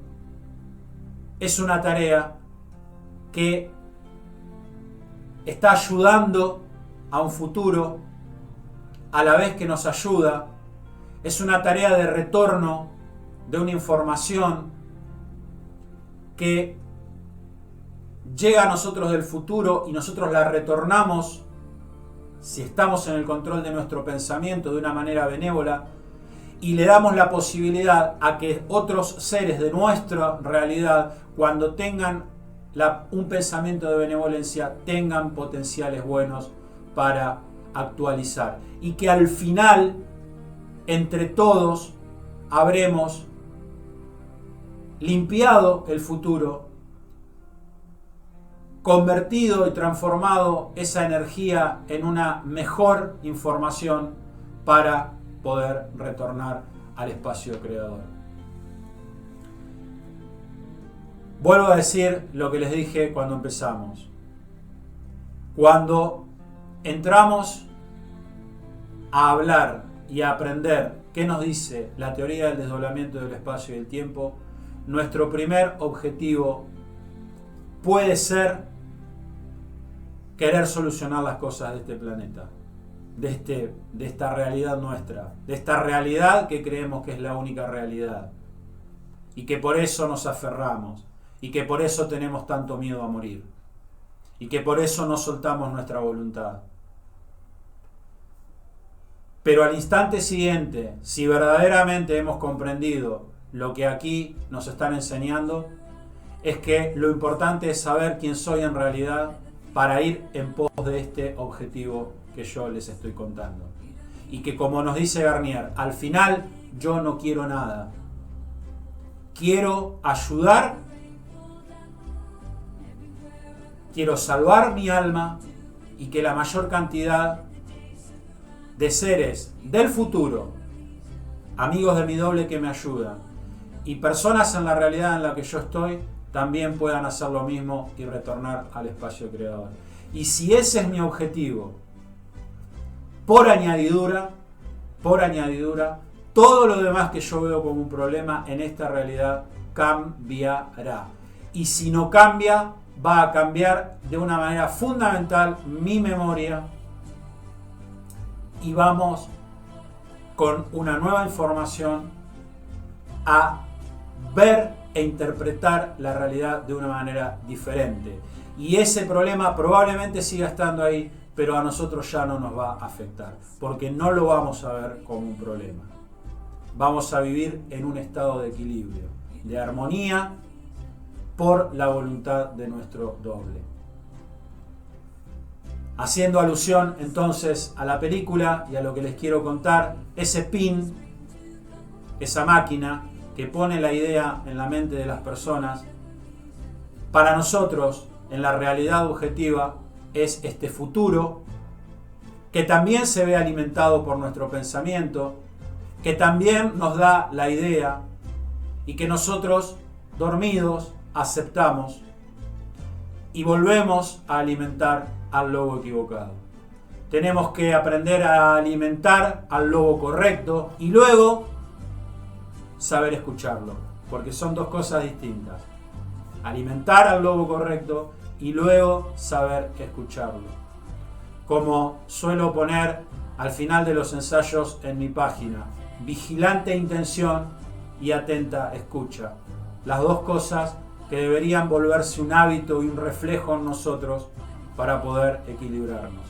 es una tarea que está ayudando a un futuro a la vez que nos ayuda. Es una tarea de retorno de una información que llega a nosotros del futuro y nosotros la retornamos, si estamos en el control de nuestro pensamiento, de una manera benévola, y le damos la posibilidad a que otros seres de nuestra realidad, cuando tengan un pensamiento de benevolencia, tengan potenciales buenos para actualizar. Y que al final, entre todos, habremos limpiado el futuro, convertido y transformado esa energía en una mejor información para poder retornar al espacio creador. Vuelvo a decir lo que les dije cuando empezamos. Cuando entramos a hablar y a aprender qué nos dice la teoría del desdoblamiento del espacio y el tiempo, nuestro primer objetivo puede ser querer solucionar las cosas de este planeta, de esta realidad nuestra, de esta realidad que creemos que es la única realidad y que por eso nos aferramos y que por eso tenemos tanto miedo a morir y que por eso no soltamos nuestra voluntad. Pero al instante siguiente, si verdaderamente hemos comprendido lo que aquí nos están enseñando, es que lo importante es saber quién soy en realidad para ir en pos de este objetivo que yo les estoy contando. Y que, como nos dice Garnier, al final yo no quiero nada. Quiero ayudar, quiero salvar mi alma y que la mayor cantidad de seres del futuro, amigos de mi doble que me ayudan, y personas en la realidad en la que yo estoy, también puedan hacer lo mismo y retornar al espacio creador. Y si ese es mi objetivo, por añadidura, todo lo demás que yo veo como un problema en esta realidad cambiará. Y si no cambia, va a cambiar de una manera fundamental mi memoria y vamos con una nueva información a ver e interpretar la realidad de una manera diferente. Y ese problema probablemente siga estando ahí, pero a nosotros ya no nos va a afectar, porque no lo vamos a ver como un problema. Vamos a vivir en un estado de equilibrio, de armonía, por la voluntad de nuestro doble. Haciendo alusión entonces a la película y a lo que les quiero contar, ese pin, esa máquina que pone la idea en la mente de las personas, para nosotros, en la realidad objetiva, es este futuro que también se ve alimentado por nuestro pensamiento, que también nos da la idea y que nosotros, dormidos, aceptamos y volvemos a alimentar al lobo equivocado. Tenemos que aprender a alimentar al lobo correcto y luego saber escucharlo, porque son dos cosas distintas. Alimentar al lobo correcto y luego saber escucharlo. Como suelo poner al final de los ensayos en mi página, vigilante intención y atenta escucha. Las dos cosas que deberían volverse un hábito y un reflejo en nosotros para poder equilibrarnos.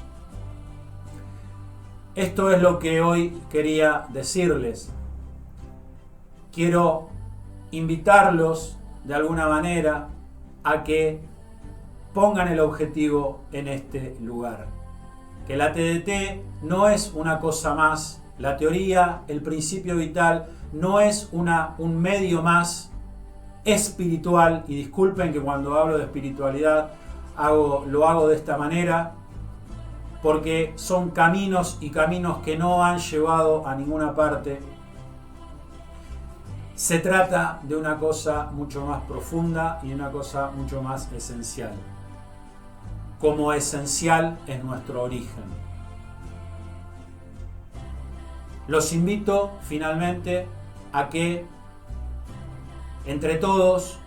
Esto es lo que hoy quería decirles. Quiero invitarlos de alguna manera a que pongan el objetivo en este lugar. Que la TDT no es una cosa más, la teoría, el principio vital, no es un medio más espiritual, y disculpen que cuando hablo de espiritualidad lo hago de esta manera, porque son caminos y caminos que no han llevado a ninguna parte. Se trata de una cosa mucho más profunda y una cosa mucho más esencial. Como esencial es nuestro origen. Los invito finalmente a que entre todos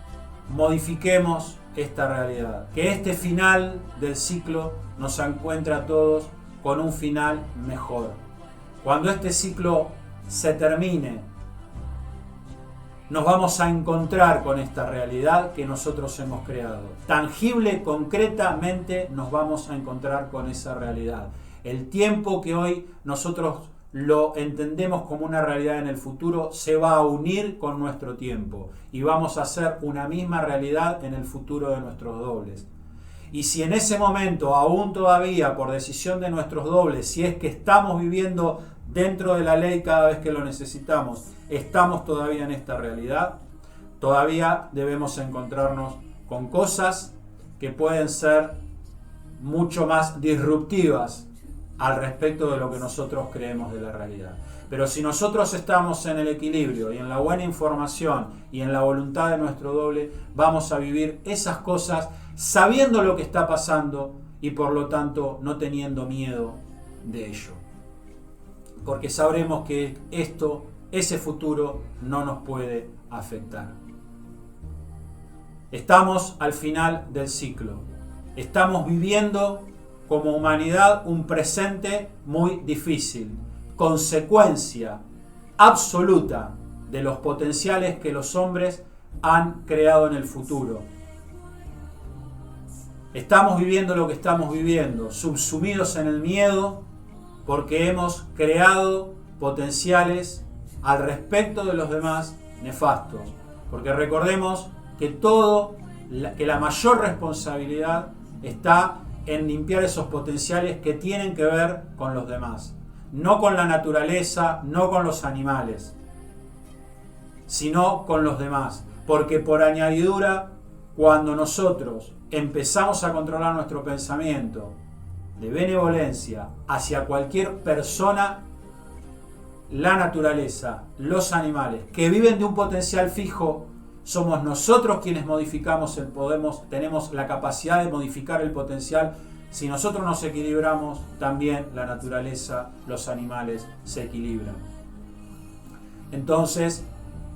modifiquemos esta realidad. Que este final del ciclo nos encuentre a todos con un final mejor. Cuando este ciclo se termine, nos vamos a encontrar con esta realidad que nosotros hemos creado. Tangible, concretamente, nos vamos a encontrar con esa realidad. El tiempo que hoy nosotros lo entendemos como una realidad en el futuro se va a unir con nuestro tiempo y vamos a hacer una misma realidad en el futuro de nuestros dobles. Y si en ese momento, aún todavía por decisión de nuestros dobles, si es que estamos viviendo dentro de la ley cada vez que lo necesitamos, estamos todavía en esta realidad, todavía debemos encontrarnos con cosas que pueden ser mucho más disruptivas al respecto de lo que nosotros creemos de la realidad. Pero si nosotros estamos en el equilibrio y en la buena información y en la voluntad de nuestro doble, vamos a vivir esas cosas sabiendo lo que está pasando y por lo tanto no teniendo miedo de ello. Porque sabremos que ese futuro no nos puede afectar. Estamos al final del ciclo. Estamos viviendo como humanidad un presente muy difícil, consecuencia absoluta de los potenciales que los hombres han creado en el futuro. Estamos viviendo lo que estamos viviendo, subsumidos en el miedo, porque hemos creado potenciales al respecto de los demás nefastos. Porque recordemos que la mayor responsabilidad está en limpiar esos potenciales que tienen que ver con los demás. No con la naturaleza, no con los animales, sino con los demás. Porque por añadidura, cuando nosotros empezamos a controlar nuestro pensamiento de benevolencia hacia cualquier persona, la naturaleza, los animales que viven de un potencial fijo, somos nosotros quienes modificamos tenemos la capacidad de modificar el potencial. Si nosotros nos equilibramos, también la naturaleza, los animales se equilibran. Entonces,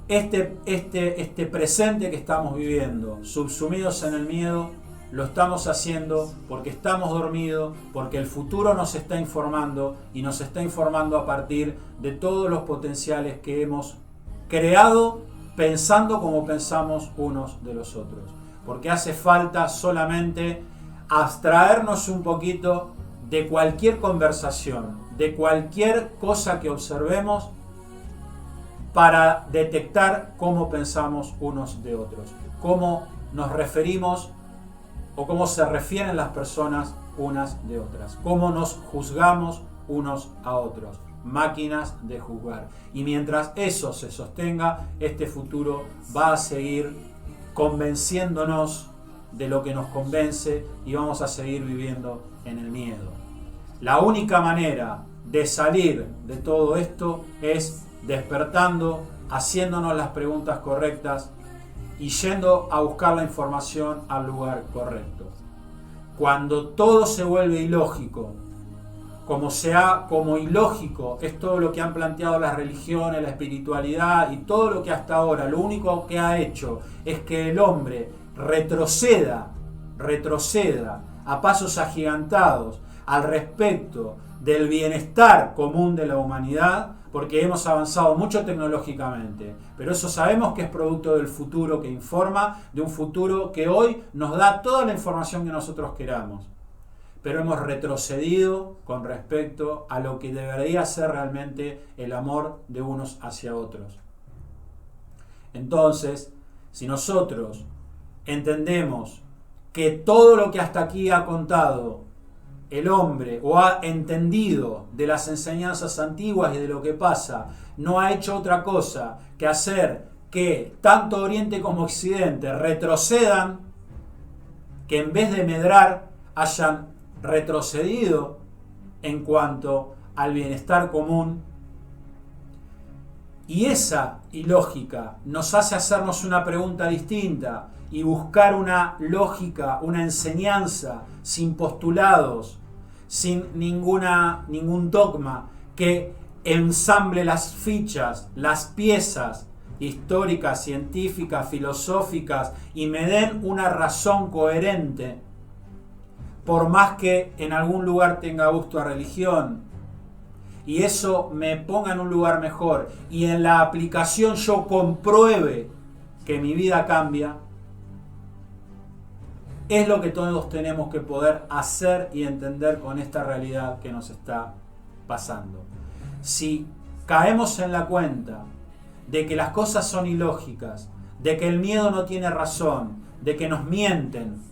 este presente que estamos viviendo, subsumidos en el miedo, lo estamos haciendo porque estamos dormidos, porque el futuro nos está informando y nos está informando a partir de todos los potenciales que hemos creado pensando como pensamos unos de los otros. Porque hace falta solamente abstraernos un poquito de cualquier conversación, de cualquier cosa que observemos para detectar cómo pensamos unos de otros, cómo nos referimos o cómo se refieren las personas unas de otras, cómo nos juzgamos unos a otros. Máquinas de juzgar. Y mientras eso se sostenga, este futuro va a seguir convenciéndonos de lo que nos convence y vamos a seguir viviendo en el miedo. La única manera de salir de todo esto es despertando, haciéndonos las preguntas correctas y yendo a buscar la información al lugar correcto. Cuando todo se vuelve ilógico, como ilógico es todo lo que han planteado las religiones, la espiritualidad y todo lo que hasta ahora, lo único que ha hecho es que el hombre retroceda a pasos agigantados al respecto del bienestar común de la humanidad, porque hemos avanzado mucho tecnológicamente, pero eso sabemos que es producto del futuro que informa, de un futuro que hoy nos da toda la información que nosotros queramos. Pero hemos retrocedido con respecto a lo que debería ser realmente el amor de unos hacia otros. Entonces, si nosotros entendemos que todo lo que hasta aquí ha contado el hombre o ha entendido de las enseñanzas antiguas y de lo que pasa, no ha hecho otra cosa que hacer que tanto Oriente como Occidente retrocedan, que en vez de medrar hayan retrocedido en cuanto al bienestar común. Y esa ilógica nos hace hacernos una pregunta distinta y buscar una lógica, una enseñanza sin postulados, sin ningún dogma que ensamble las fichas, las piezas históricas, científicas, filosóficas y me den una razón coherente, por más que en algún lugar tenga gusto a religión, y eso me ponga en un lugar mejor, y en la aplicación yo compruebe que mi vida cambia, es lo que todos tenemos que poder hacer y entender con esta realidad que nos está pasando. Si caemos en la cuenta de que las cosas son ilógicas, de que el miedo no tiene razón, de que nos mienten,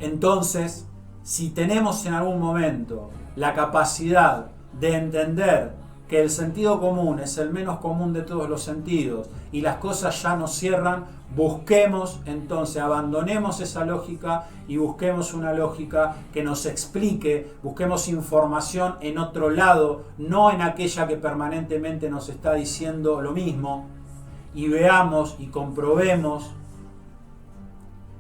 entonces, si tenemos en algún momento la capacidad de entender que el sentido común es el menos común de todos los sentidos y las cosas ya nos cierran, busquemos entonces, abandonemos esa lógica y busquemos una lógica que nos explique, busquemos información en otro lado, no en aquella que permanentemente nos está diciendo lo mismo, y veamos y comprobemos,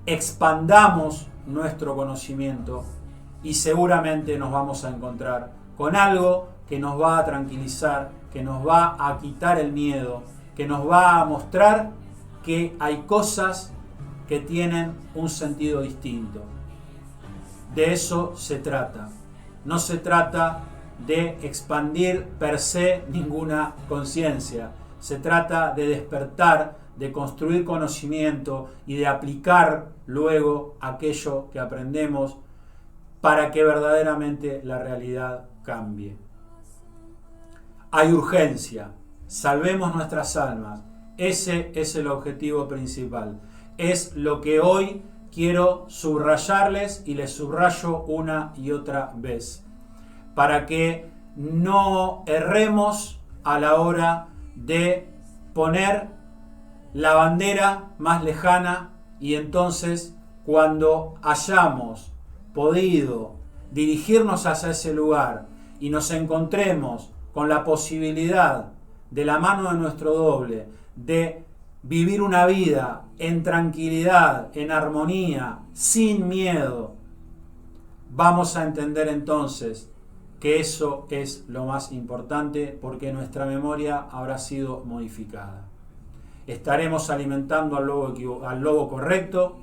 expandamos nuestro conocimiento y seguramente nos vamos a encontrar con algo que nos va a tranquilizar, que nos va a quitar el miedo, que nos va a mostrar que hay cosas que tienen un sentido distinto. De eso se trata. No se trata de expandir per se ninguna conciencia. Se trata de despertar, de construir conocimiento y de aplicar luego aquello que aprendemos para que verdaderamente la realidad cambie. Hay urgencia. Salvemos nuestras almas. Ese es el objetivo principal. Es lo que hoy quiero subrayarles y les subrayo una y otra vez, para que no erremos a la hora de poner la bandera más lejana, y entonces cuando hayamos podido dirigirnos hacia ese lugar y nos encontremos con la posibilidad de la mano de nuestro doble de vivir una vida en tranquilidad, en armonía, sin miedo, vamos a entender entonces que eso es lo más importante, porque nuestra memoria habrá sido modificada. Estaremos alimentando al lobo correcto,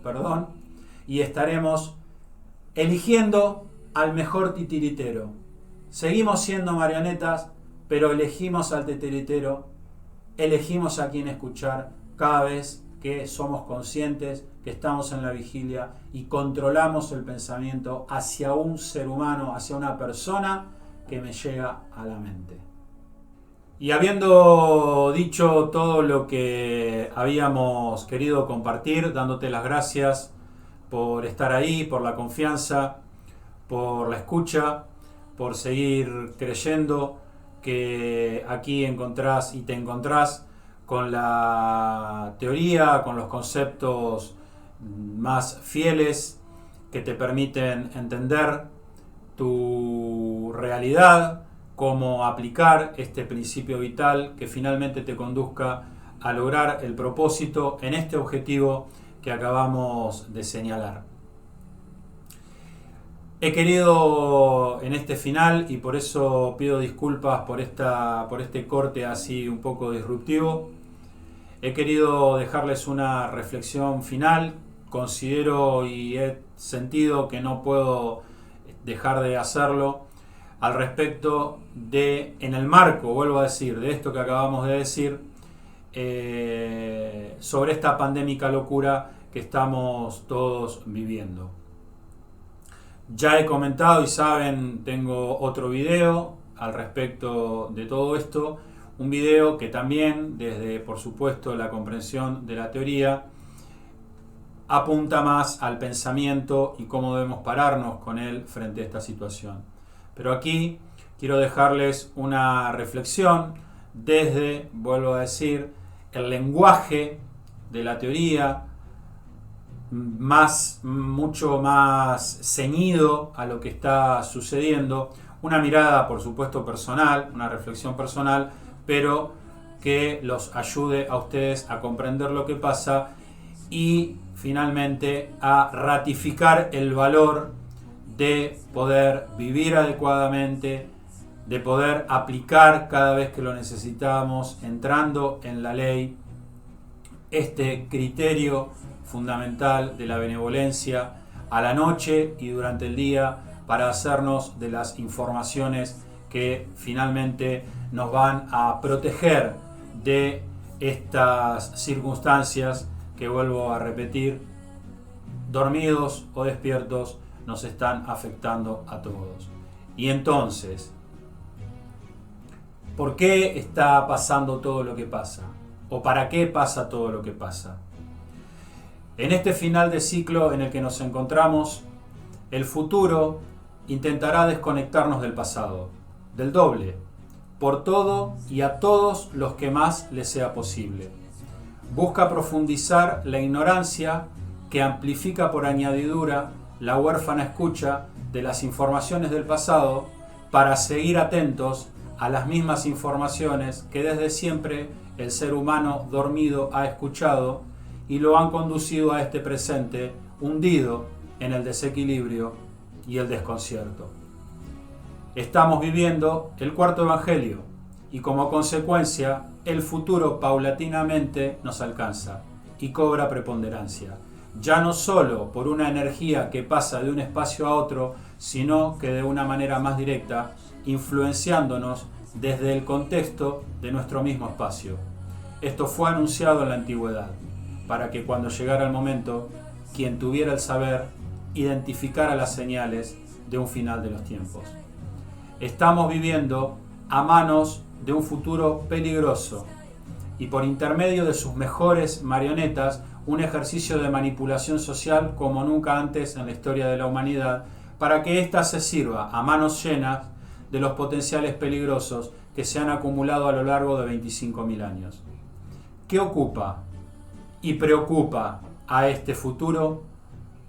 y estaremos eligiendo al mejor titiritero. Seguimos siendo marionetas, pero elegimos al titiritero, elegimos a quien escuchar cada vez que somos conscientes que estamos en la vigilia y controlamos el pensamiento hacia un ser humano, hacia una persona que me llega a la mente. Y habiendo dicho todo lo que habíamos querido compartir, dándote las gracias por estar ahí, por la confianza, por la escucha, por seguir creyendo que aquí encontrás y te encontrás con la teoría, con los conceptos más fieles que te permiten entender tu realidad, cómo aplicar este principio vital que finalmente te conduzca a lograr el propósito en este objetivo que acabamos de señalar. He querido en este final, y por eso pido disculpas por este corte así un poco disruptivo, he querido dejarles una reflexión final. Considero y he sentido que no puedo dejar de hacerlo al respecto de, en el marco, vuelvo a decir, de esto que acabamos de decir, sobre esta pandémica locura que estamos todos viviendo. Ya he comentado y saben, tengo otro video al respecto de todo esto, un video que también, desde por supuesto la comprensión de la teoría, apunta más al pensamiento y cómo debemos pararnos con él frente a esta situación. Pero aquí quiero dejarles una reflexión desde, vuelvo a decir, el lenguaje de la teoría, mucho más ceñido a lo que está sucediendo, una mirada por supuesto personal, una reflexión personal, pero que los ayude a ustedes a comprender lo que pasa y finalmente a ratificar el valor de poder vivir adecuadamente, de poder aplicar cada vez que lo necesitamos, entrando en la ley, este criterio fundamental de la benevolencia a la noche y durante el día, para hacernos de las informaciones que finalmente nos van a proteger de estas circunstancias que, vuelvo a repetir, dormidos o despiertos, nos están afectando a todos. Y entonces, ¿por qué está pasando todo lo que pasa? ¿O para qué pasa todo lo que pasa? En este final de ciclo en el que nos encontramos, el futuro intentará desconectarnos del pasado, del doble, por todo y a todos los que más les sea posible. Busca profundizar la ignorancia que amplifica por añadidura la huérfana escucha de las informaciones del pasado, para seguir atentos a las mismas informaciones que desde siempre el ser humano dormido ha escuchado y lo han conducido a este presente hundido en el desequilibrio y el desconcierto. Estamos viviendo el cuarto evangelio y como consecuencia el futuro paulatinamente nos alcanza y cobra preponderancia. ya no solo por una energía que pasa de un espacio a otro, sino que de una manera más directa, influenciándonos desde el contexto de nuestro mismo espacio. Esto fue anunciado en la antigüedad, para que cuando llegara el momento, quien tuviera el saber identificara las señales de un final de los tiempos. Estamos viviendo a manos de un futuro peligroso y por intermedio de sus mejores marionetas, un ejercicio de manipulación social como nunca antes en la historia de la humanidad, para que ésta se sirva a manos llenas de los potenciales peligrosos que se han acumulado a lo largo de 25.000 años. ¿Qué ocupa y preocupa a este futuro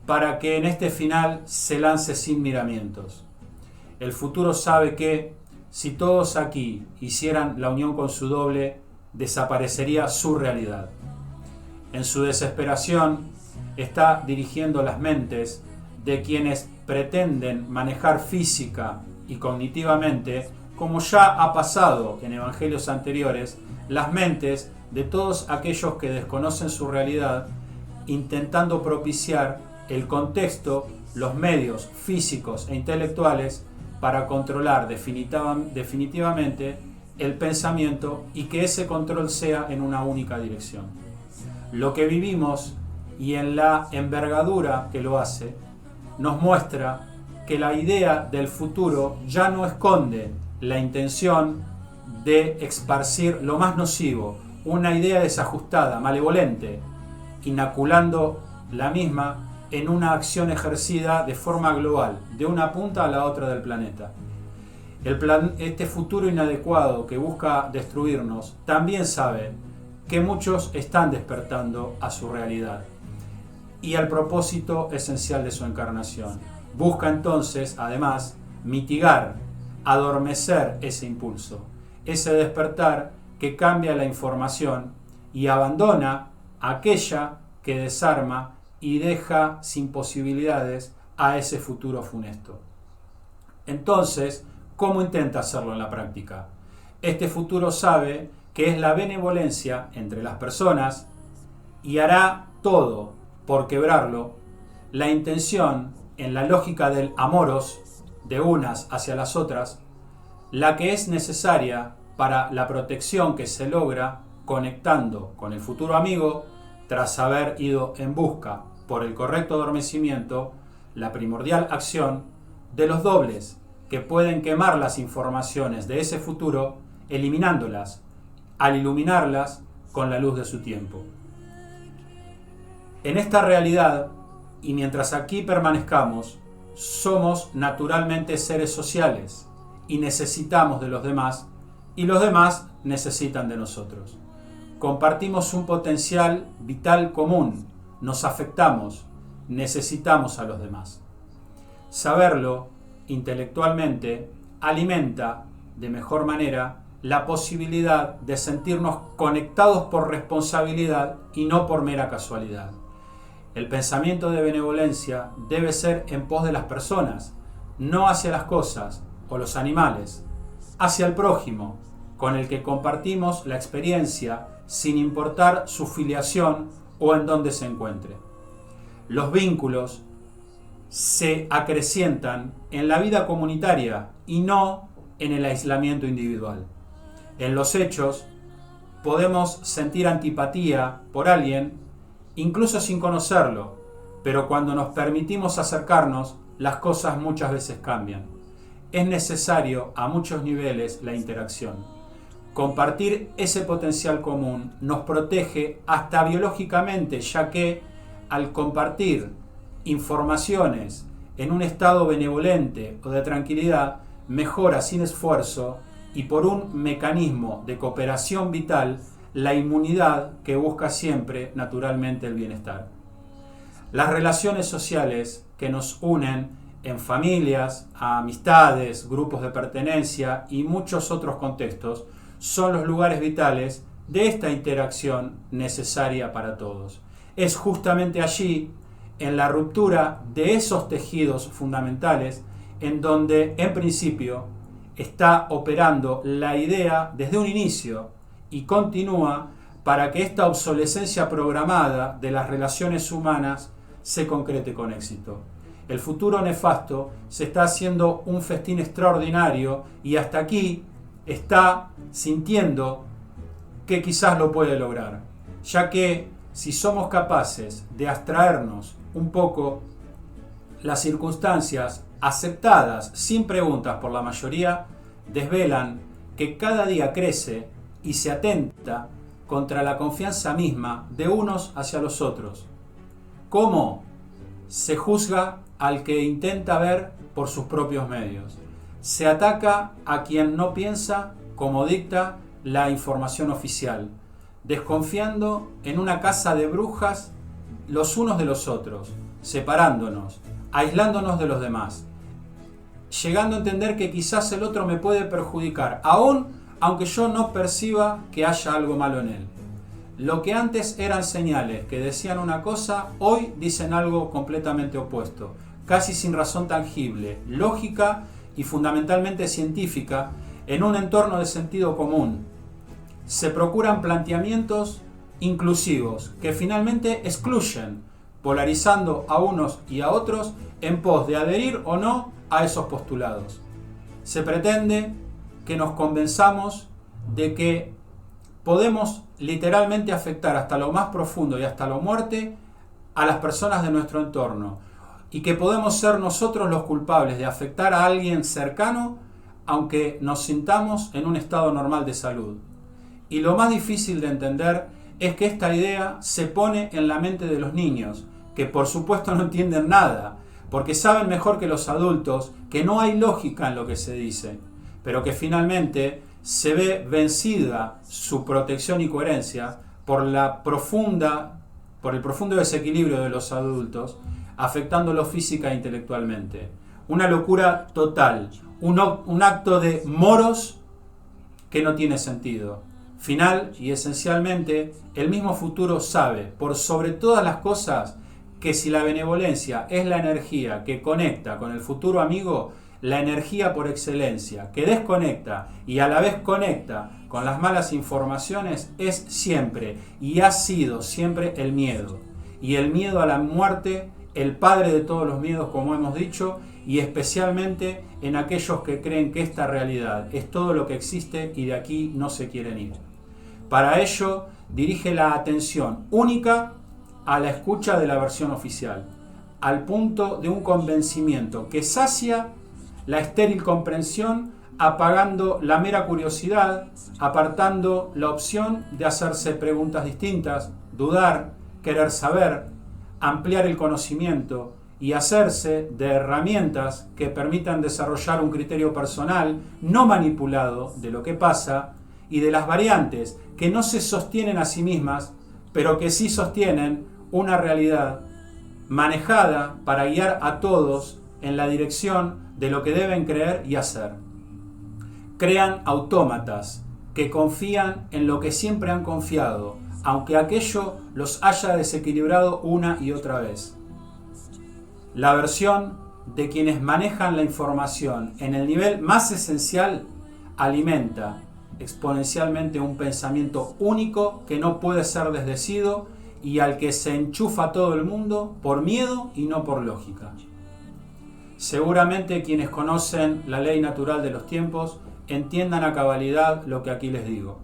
para que en este final se lance sin miramientos? El futuro sabe que si todos aquí hicieran la unión con su doble, desaparecería su realidad. En su desesperación está dirigiendo las mentes de quienes pretenden manejar física y cognitivamente, como ya ha pasado en evangelios anteriores, las mentes de todos aquellos que desconocen su realidad, intentando propiciar el contexto, los medios físicos e intelectuales para controlar definitivamente el pensamiento y que ese control sea en una única dirección. Lo que vivimos y en la envergadura que lo hace, nos muestra que la idea del futuro ya no esconde la intención de esparcir lo más nocivo, una idea desajustada, malevolente, inoculando la misma en una acción ejercida de forma global, de una punta a la otra del planeta. Este futuro inadecuado que busca destruirnos también sabe que muchos están despertando a su realidad y al propósito esencial de su encarnación. Busca entonces, además, mitigar, adormecer ese impulso, ese despertar que cambia la información y abandona aquella que desarma y deja sin posibilidades a ese futuro funesto. Entonces, ¿cómo intenta hacerlo en la práctica? Este futuro sabe que es la benevolencia entre las personas y hará todo por quebrarlo. La intención, en la lógica del amoros, de unas hacia las otras, la que es necesaria para la protección que se logra conectando con el futuro amigo tras haber ido en busca por el correcto adormecimiento, la primordial acción de los dobles que pueden quemar las informaciones de ese futuro, eliminándolas, al iluminarlas con la luz de su tiempo. En esta realidad, y mientras aquí permanezcamos, somos naturalmente seres sociales y necesitamos de los demás, y los demás necesitan de nosotros. Compartimos un potencial vital común, nos afectamos, necesitamos a los demás. Saberlo intelectualmente alimenta de mejor manera la posibilidad de sentirnos conectados por responsabilidad y no por mera casualidad. El pensamiento de benevolencia debe ser en pos de las personas, no hacia las cosas o los animales, hacia el prójimo, con el que compartimos la experiencia sin importar su filiación o en dónde se encuentre. Los vínculos se acrecientan en la vida comunitaria y no en el aislamiento individual. En los hechos podemos sentir antipatía por alguien, incluso sin conocerlo, pero cuando nos permitimos acercarnos, las cosas muchas veces cambian. Es necesario a muchos niveles la interacción. Compartir ese potencial común nos protege hasta biológicamente, ya que al compartir informaciones en un estado benevolente o de tranquilidad, mejora sin esfuerzo y por un mecanismo de cooperación vital la inmunidad que busca siempre naturalmente el bienestar. Las relaciones sociales que nos unen en familias, amistades, grupos de pertenencia y muchos otros contextos son los lugares vitales de esta interacción necesaria para todos. Es justamente allí, en la ruptura de esos tejidos fundamentales, en donde en principio está operando la idea desde un inicio y continúa para que esta obsolescencia programada de las relaciones humanas se concrete con éxito. El futuro nefasto se está haciendo un festín extraordinario y hasta aquí está sintiendo que quizás lo puede lograr, ya que si somos capaces de abstraernos un poco, las circunstancias aceptadas sin preguntas por la mayoría desvelan que cada día crece y se atenta contra la confianza misma de unos hacia los otros. ¿Cómo se juzga al que intenta ver por sus propios medios? Se ataca a quien no piensa como dicta la información oficial, desconfiando en una casa de brujas los unos de los otros, separándonos, aislándonos de los demás, llegando a entender que quizás el otro me puede perjudicar, aunque yo no perciba que haya algo malo en él. Lo que antes eran señales que decían una cosa, hoy dicen algo completamente opuesto, casi sin razón tangible, lógica y fundamentalmente científica, en un entorno de sentido común. Se procuran planteamientos inclusivos que finalmente excluyen, polarizando a unos y a otros en pos de adherir o no a esos postulados. Se pretende que nos convenzamos de que podemos literalmente afectar hasta lo más profundo y hasta la muerte a las personas de nuestro entorno y que podemos ser nosotros los culpables de afectar a alguien cercano aunque nos sintamos en un estado normal de salud. Y lo más difícil de entender es que esta idea se pone en la mente de los niños, que por supuesto no entienden nada, porque saben mejor que los adultos que no hay lógica en lo que se dice, pero que finalmente se ve vencida su protección y coherencia por el profundo desequilibrio de los adultos, afectándolos física e intelectualmente. Una locura total, un acto de moros que no tiene sentido. Final y esencialmente, el mismo futuro sabe, por sobre todas las cosas, que si la benevolencia es la energía que conecta con el futuro amigo, la energía por excelencia, que desconecta y a la vez conecta con las malas informaciones, es siempre y ha sido siempre el miedo. Y el miedo a la muerte, el padre de todos los miedos, como hemos dicho, y especialmente en aquellos que creen que esta realidad es todo lo que existe y de aquí no se quieren ir. Para ello, dirige la atención única a la escucha de la versión oficial, al punto de un convencimiento que sacia la estéril comprensión, apagando la mera curiosidad, apartando la opción de hacerse preguntas distintas, dudar, querer saber, ampliar el conocimiento y hacerse de herramientas que permitan desarrollar un criterio personal no manipulado de lo que pasa y de las variantes que no se sostienen a sí mismas, pero que sí sostienen una realidad manejada para guiar a todos en la dirección de lo que deben creer y hacer. Crean autómatas que confían en lo que siempre han confiado, aunque aquello los haya desequilibrado una y otra vez. La versión de quienes manejan la información en el nivel más esencial alimenta exponencialmente un pensamiento único que no puede ser desdecido y al que se enchufa todo el mundo por miedo y no por lógica. Seguramente quienes conocen la ley natural de los tiempos entiendan a cabalidad lo que aquí les digo.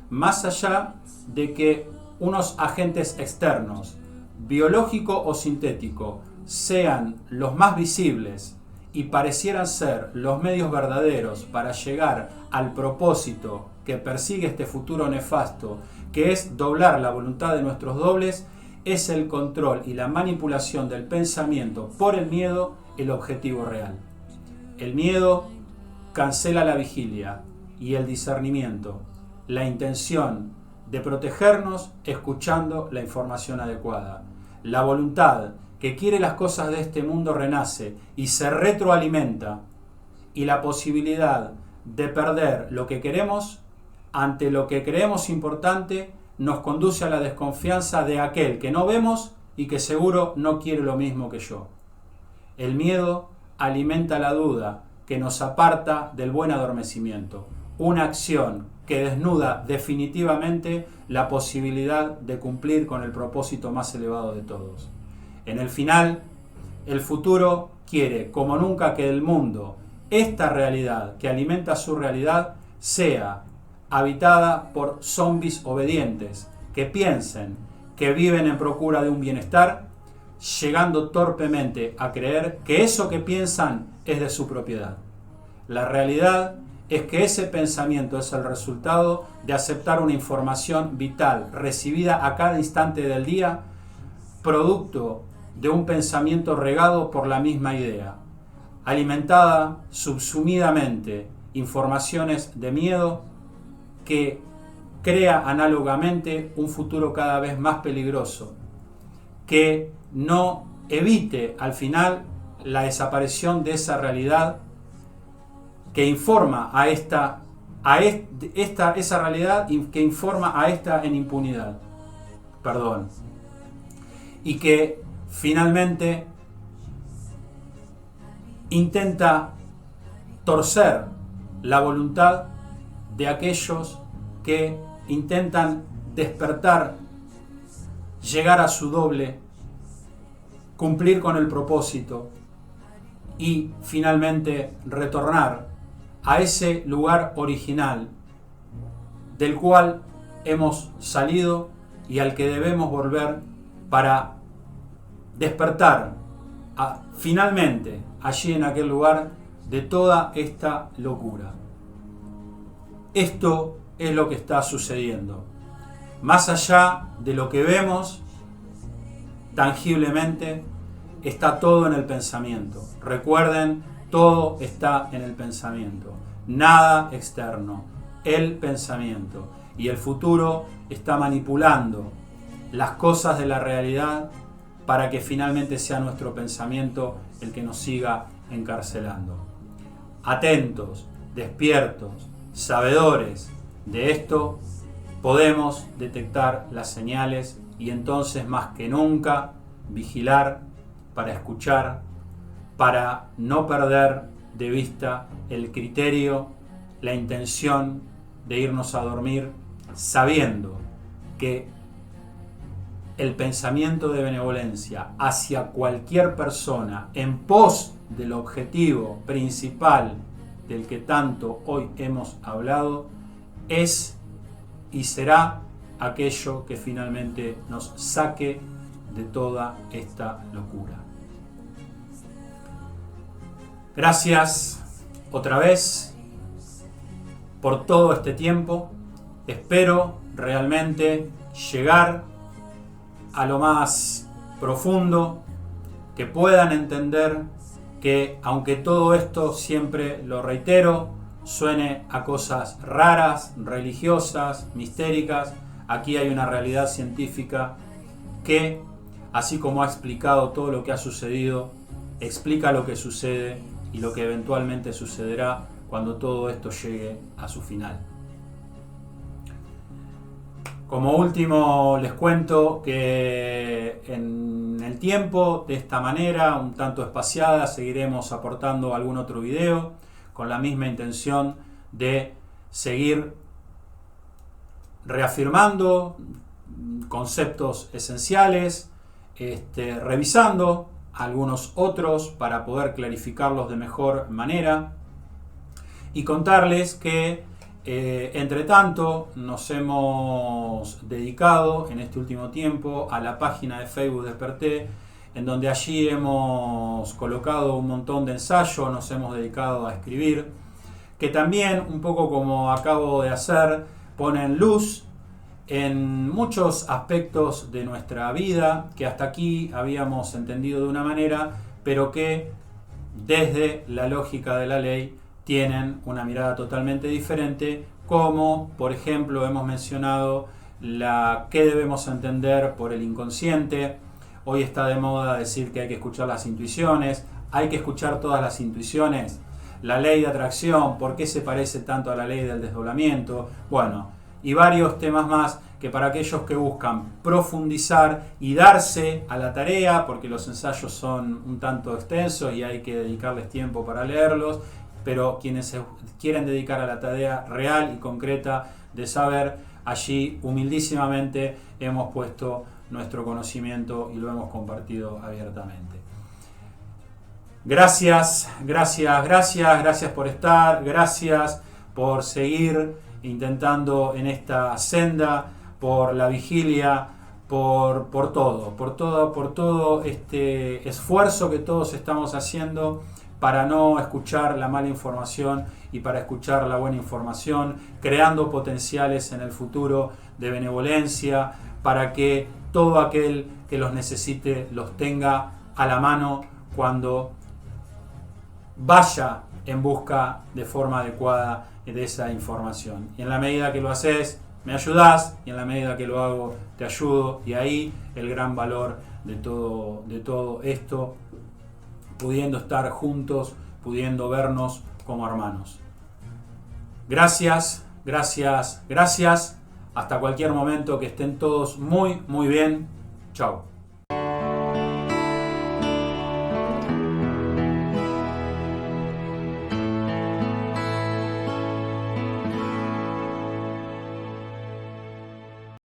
Más allá de que unos agentes externos, biológico o sintético, sean los más visibles y parecieran ser los medios verdaderos para llegar al propósito que persigue este futuro nefasto, que es doblar la voluntad de nuestros dobles, es el control y la manipulación del pensamiento por el miedo el objetivo real. El miedo cancela la vigilia y el discernimiento, la intención de protegernos escuchando la información adecuada. La voluntad que quiere las cosas de este mundo renace y se retroalimenta, y la posibilidad de perder lo que queremos ante lo que creemos importante nos conduce a la desconfianza de aquel que no vemos y que seguro no quiere lo mismo que yo. El miedo alimenta la duda que nos aparta del buen adormecimiento. Una acción que desnuda definitivamente la posibilidad de cumplir con el propósito más elevado de todos. En el final, el futuro quiere, como nunca, que el mundo, esta realidad que alimenta su realidad, sea habitada por zombies obedientes, que piensen, que viven en procura de un bienestar, llegando torpemente a creer que eso que piensan es de su propiedad. La realidad es que ese pensamiento es el resultado de aceptar una información vital recibida a cada instante del día, producto de un pensamiento regado por la misma idea, alimentada subsumidamente informaciones de miedo que crea análogamente un futuro cada vez más peligroso, que no evite al final la desaparición de esa realidad que informa esa realidad que informa a esta en impunidad. Perdón. Y que finalmente intenta torcer la voluntad de aquellos que intentan despertar, llegar a su doble, cumplir con el propósito y finalmente retornar a ese lugar original del cual hemos salido y al que debemos volver para despertar finalmente allí en aquel lugar de toda esta locura. Esto es lo que está sucediendo. Más allá de lo que vemos tangiblemente, está todo en el pensamiento. Recuerden, todo está en el pensamiento. Nada externo. El pensamiento. Y el futuro está manipulando las cosas de la realidad para que finalmente sea nuestro pensamiento el que nos siga encarcelando. Atentos, despiertos, sabedores de esto, podemos detectar las señales y entonces más que nunca vigilar para escuchar, para no perder de vista el criterio, la intención de irnos a dormir sabiendo que el pensamiento de benevolencia hacia cualquier persona en pos del objetivo principal del que tanto hoy hemos hablado es y será aquello que finalmente nos saque de toda esta locura. Gracias otra vez por todo este tiempo. Espero realmente llegar a lo más profundo, que puedan entender que aunque todo esto, siempre lo reitero, suene a cosas raras, religiosas, mistéricas, aquí hay una realidad científica que, así como ha explicado todo lo que ha sucedido, explica lo que sucede y lo que eventualmente sucederá cuando todo esto llegue a su final. Como último les cuento que en el tiempo, de esta manera, un tanto espaciada, seguiremos aportando algún otro video con la misma intención de seguir reafirmando conceptos esenciales, revisando algunos otros para poder clarificarlos de mejor manera y contarles que entre tanto nos hemos dedicado en este último tiempo a la página de Facebook Desperté, en donde allí hemos colocado un montón de ensayos, nos hemos dedicado a escribir, que también, un poco como acabo de hacer, ponen luz en muchos aspectos de nuestra vida que hasta aquí habíamos entendido de una manera, pero que desde la lógica de la ley tienen una mirada totalmente diferente, como por ejemplo hemos mencionado qué debemos entender por el inconsciente. Hoy está de moda decir que hay que escuchar las intuiciones, hay que escuchar todas las intuiciones. La ley de atracción, ¿por qué se parece tanto a la ley del desdoblamiento? Bueno, y varios temas más que para aquellos que buscan profundizar y darse a la tarea, porque los ensayos son un tanto extensos y hay que dedicarles tiempo para leerlos, pero quienes se quieren dedicar a la tarea real y concreta de saber, allí humildísimamente hemos puesto nuestro conocimiento y lo hemos compartido abiertamente. Gracias por estar, gracias por seguir intentando en esta senda, por la vigilia, por todo este esfuerzo que todos estamos haciendo para no escuchar la mala información y para escuchar la buena información, creando potenciales en el futuro de benevolencia para que todo aquel que los necesite los tenga a la mano cuando vaya en busca de forma adecuada de esa información. Y en la medida que lo haces, me ayudás, y en la medida que lo hago, te ayudo, y ahí el gran valor de todo esto, pudiendo estar juntos, pudiendo vernos como hermanos. Gracias. Hasta cualquier momento, que estén todos muy bien. Chao.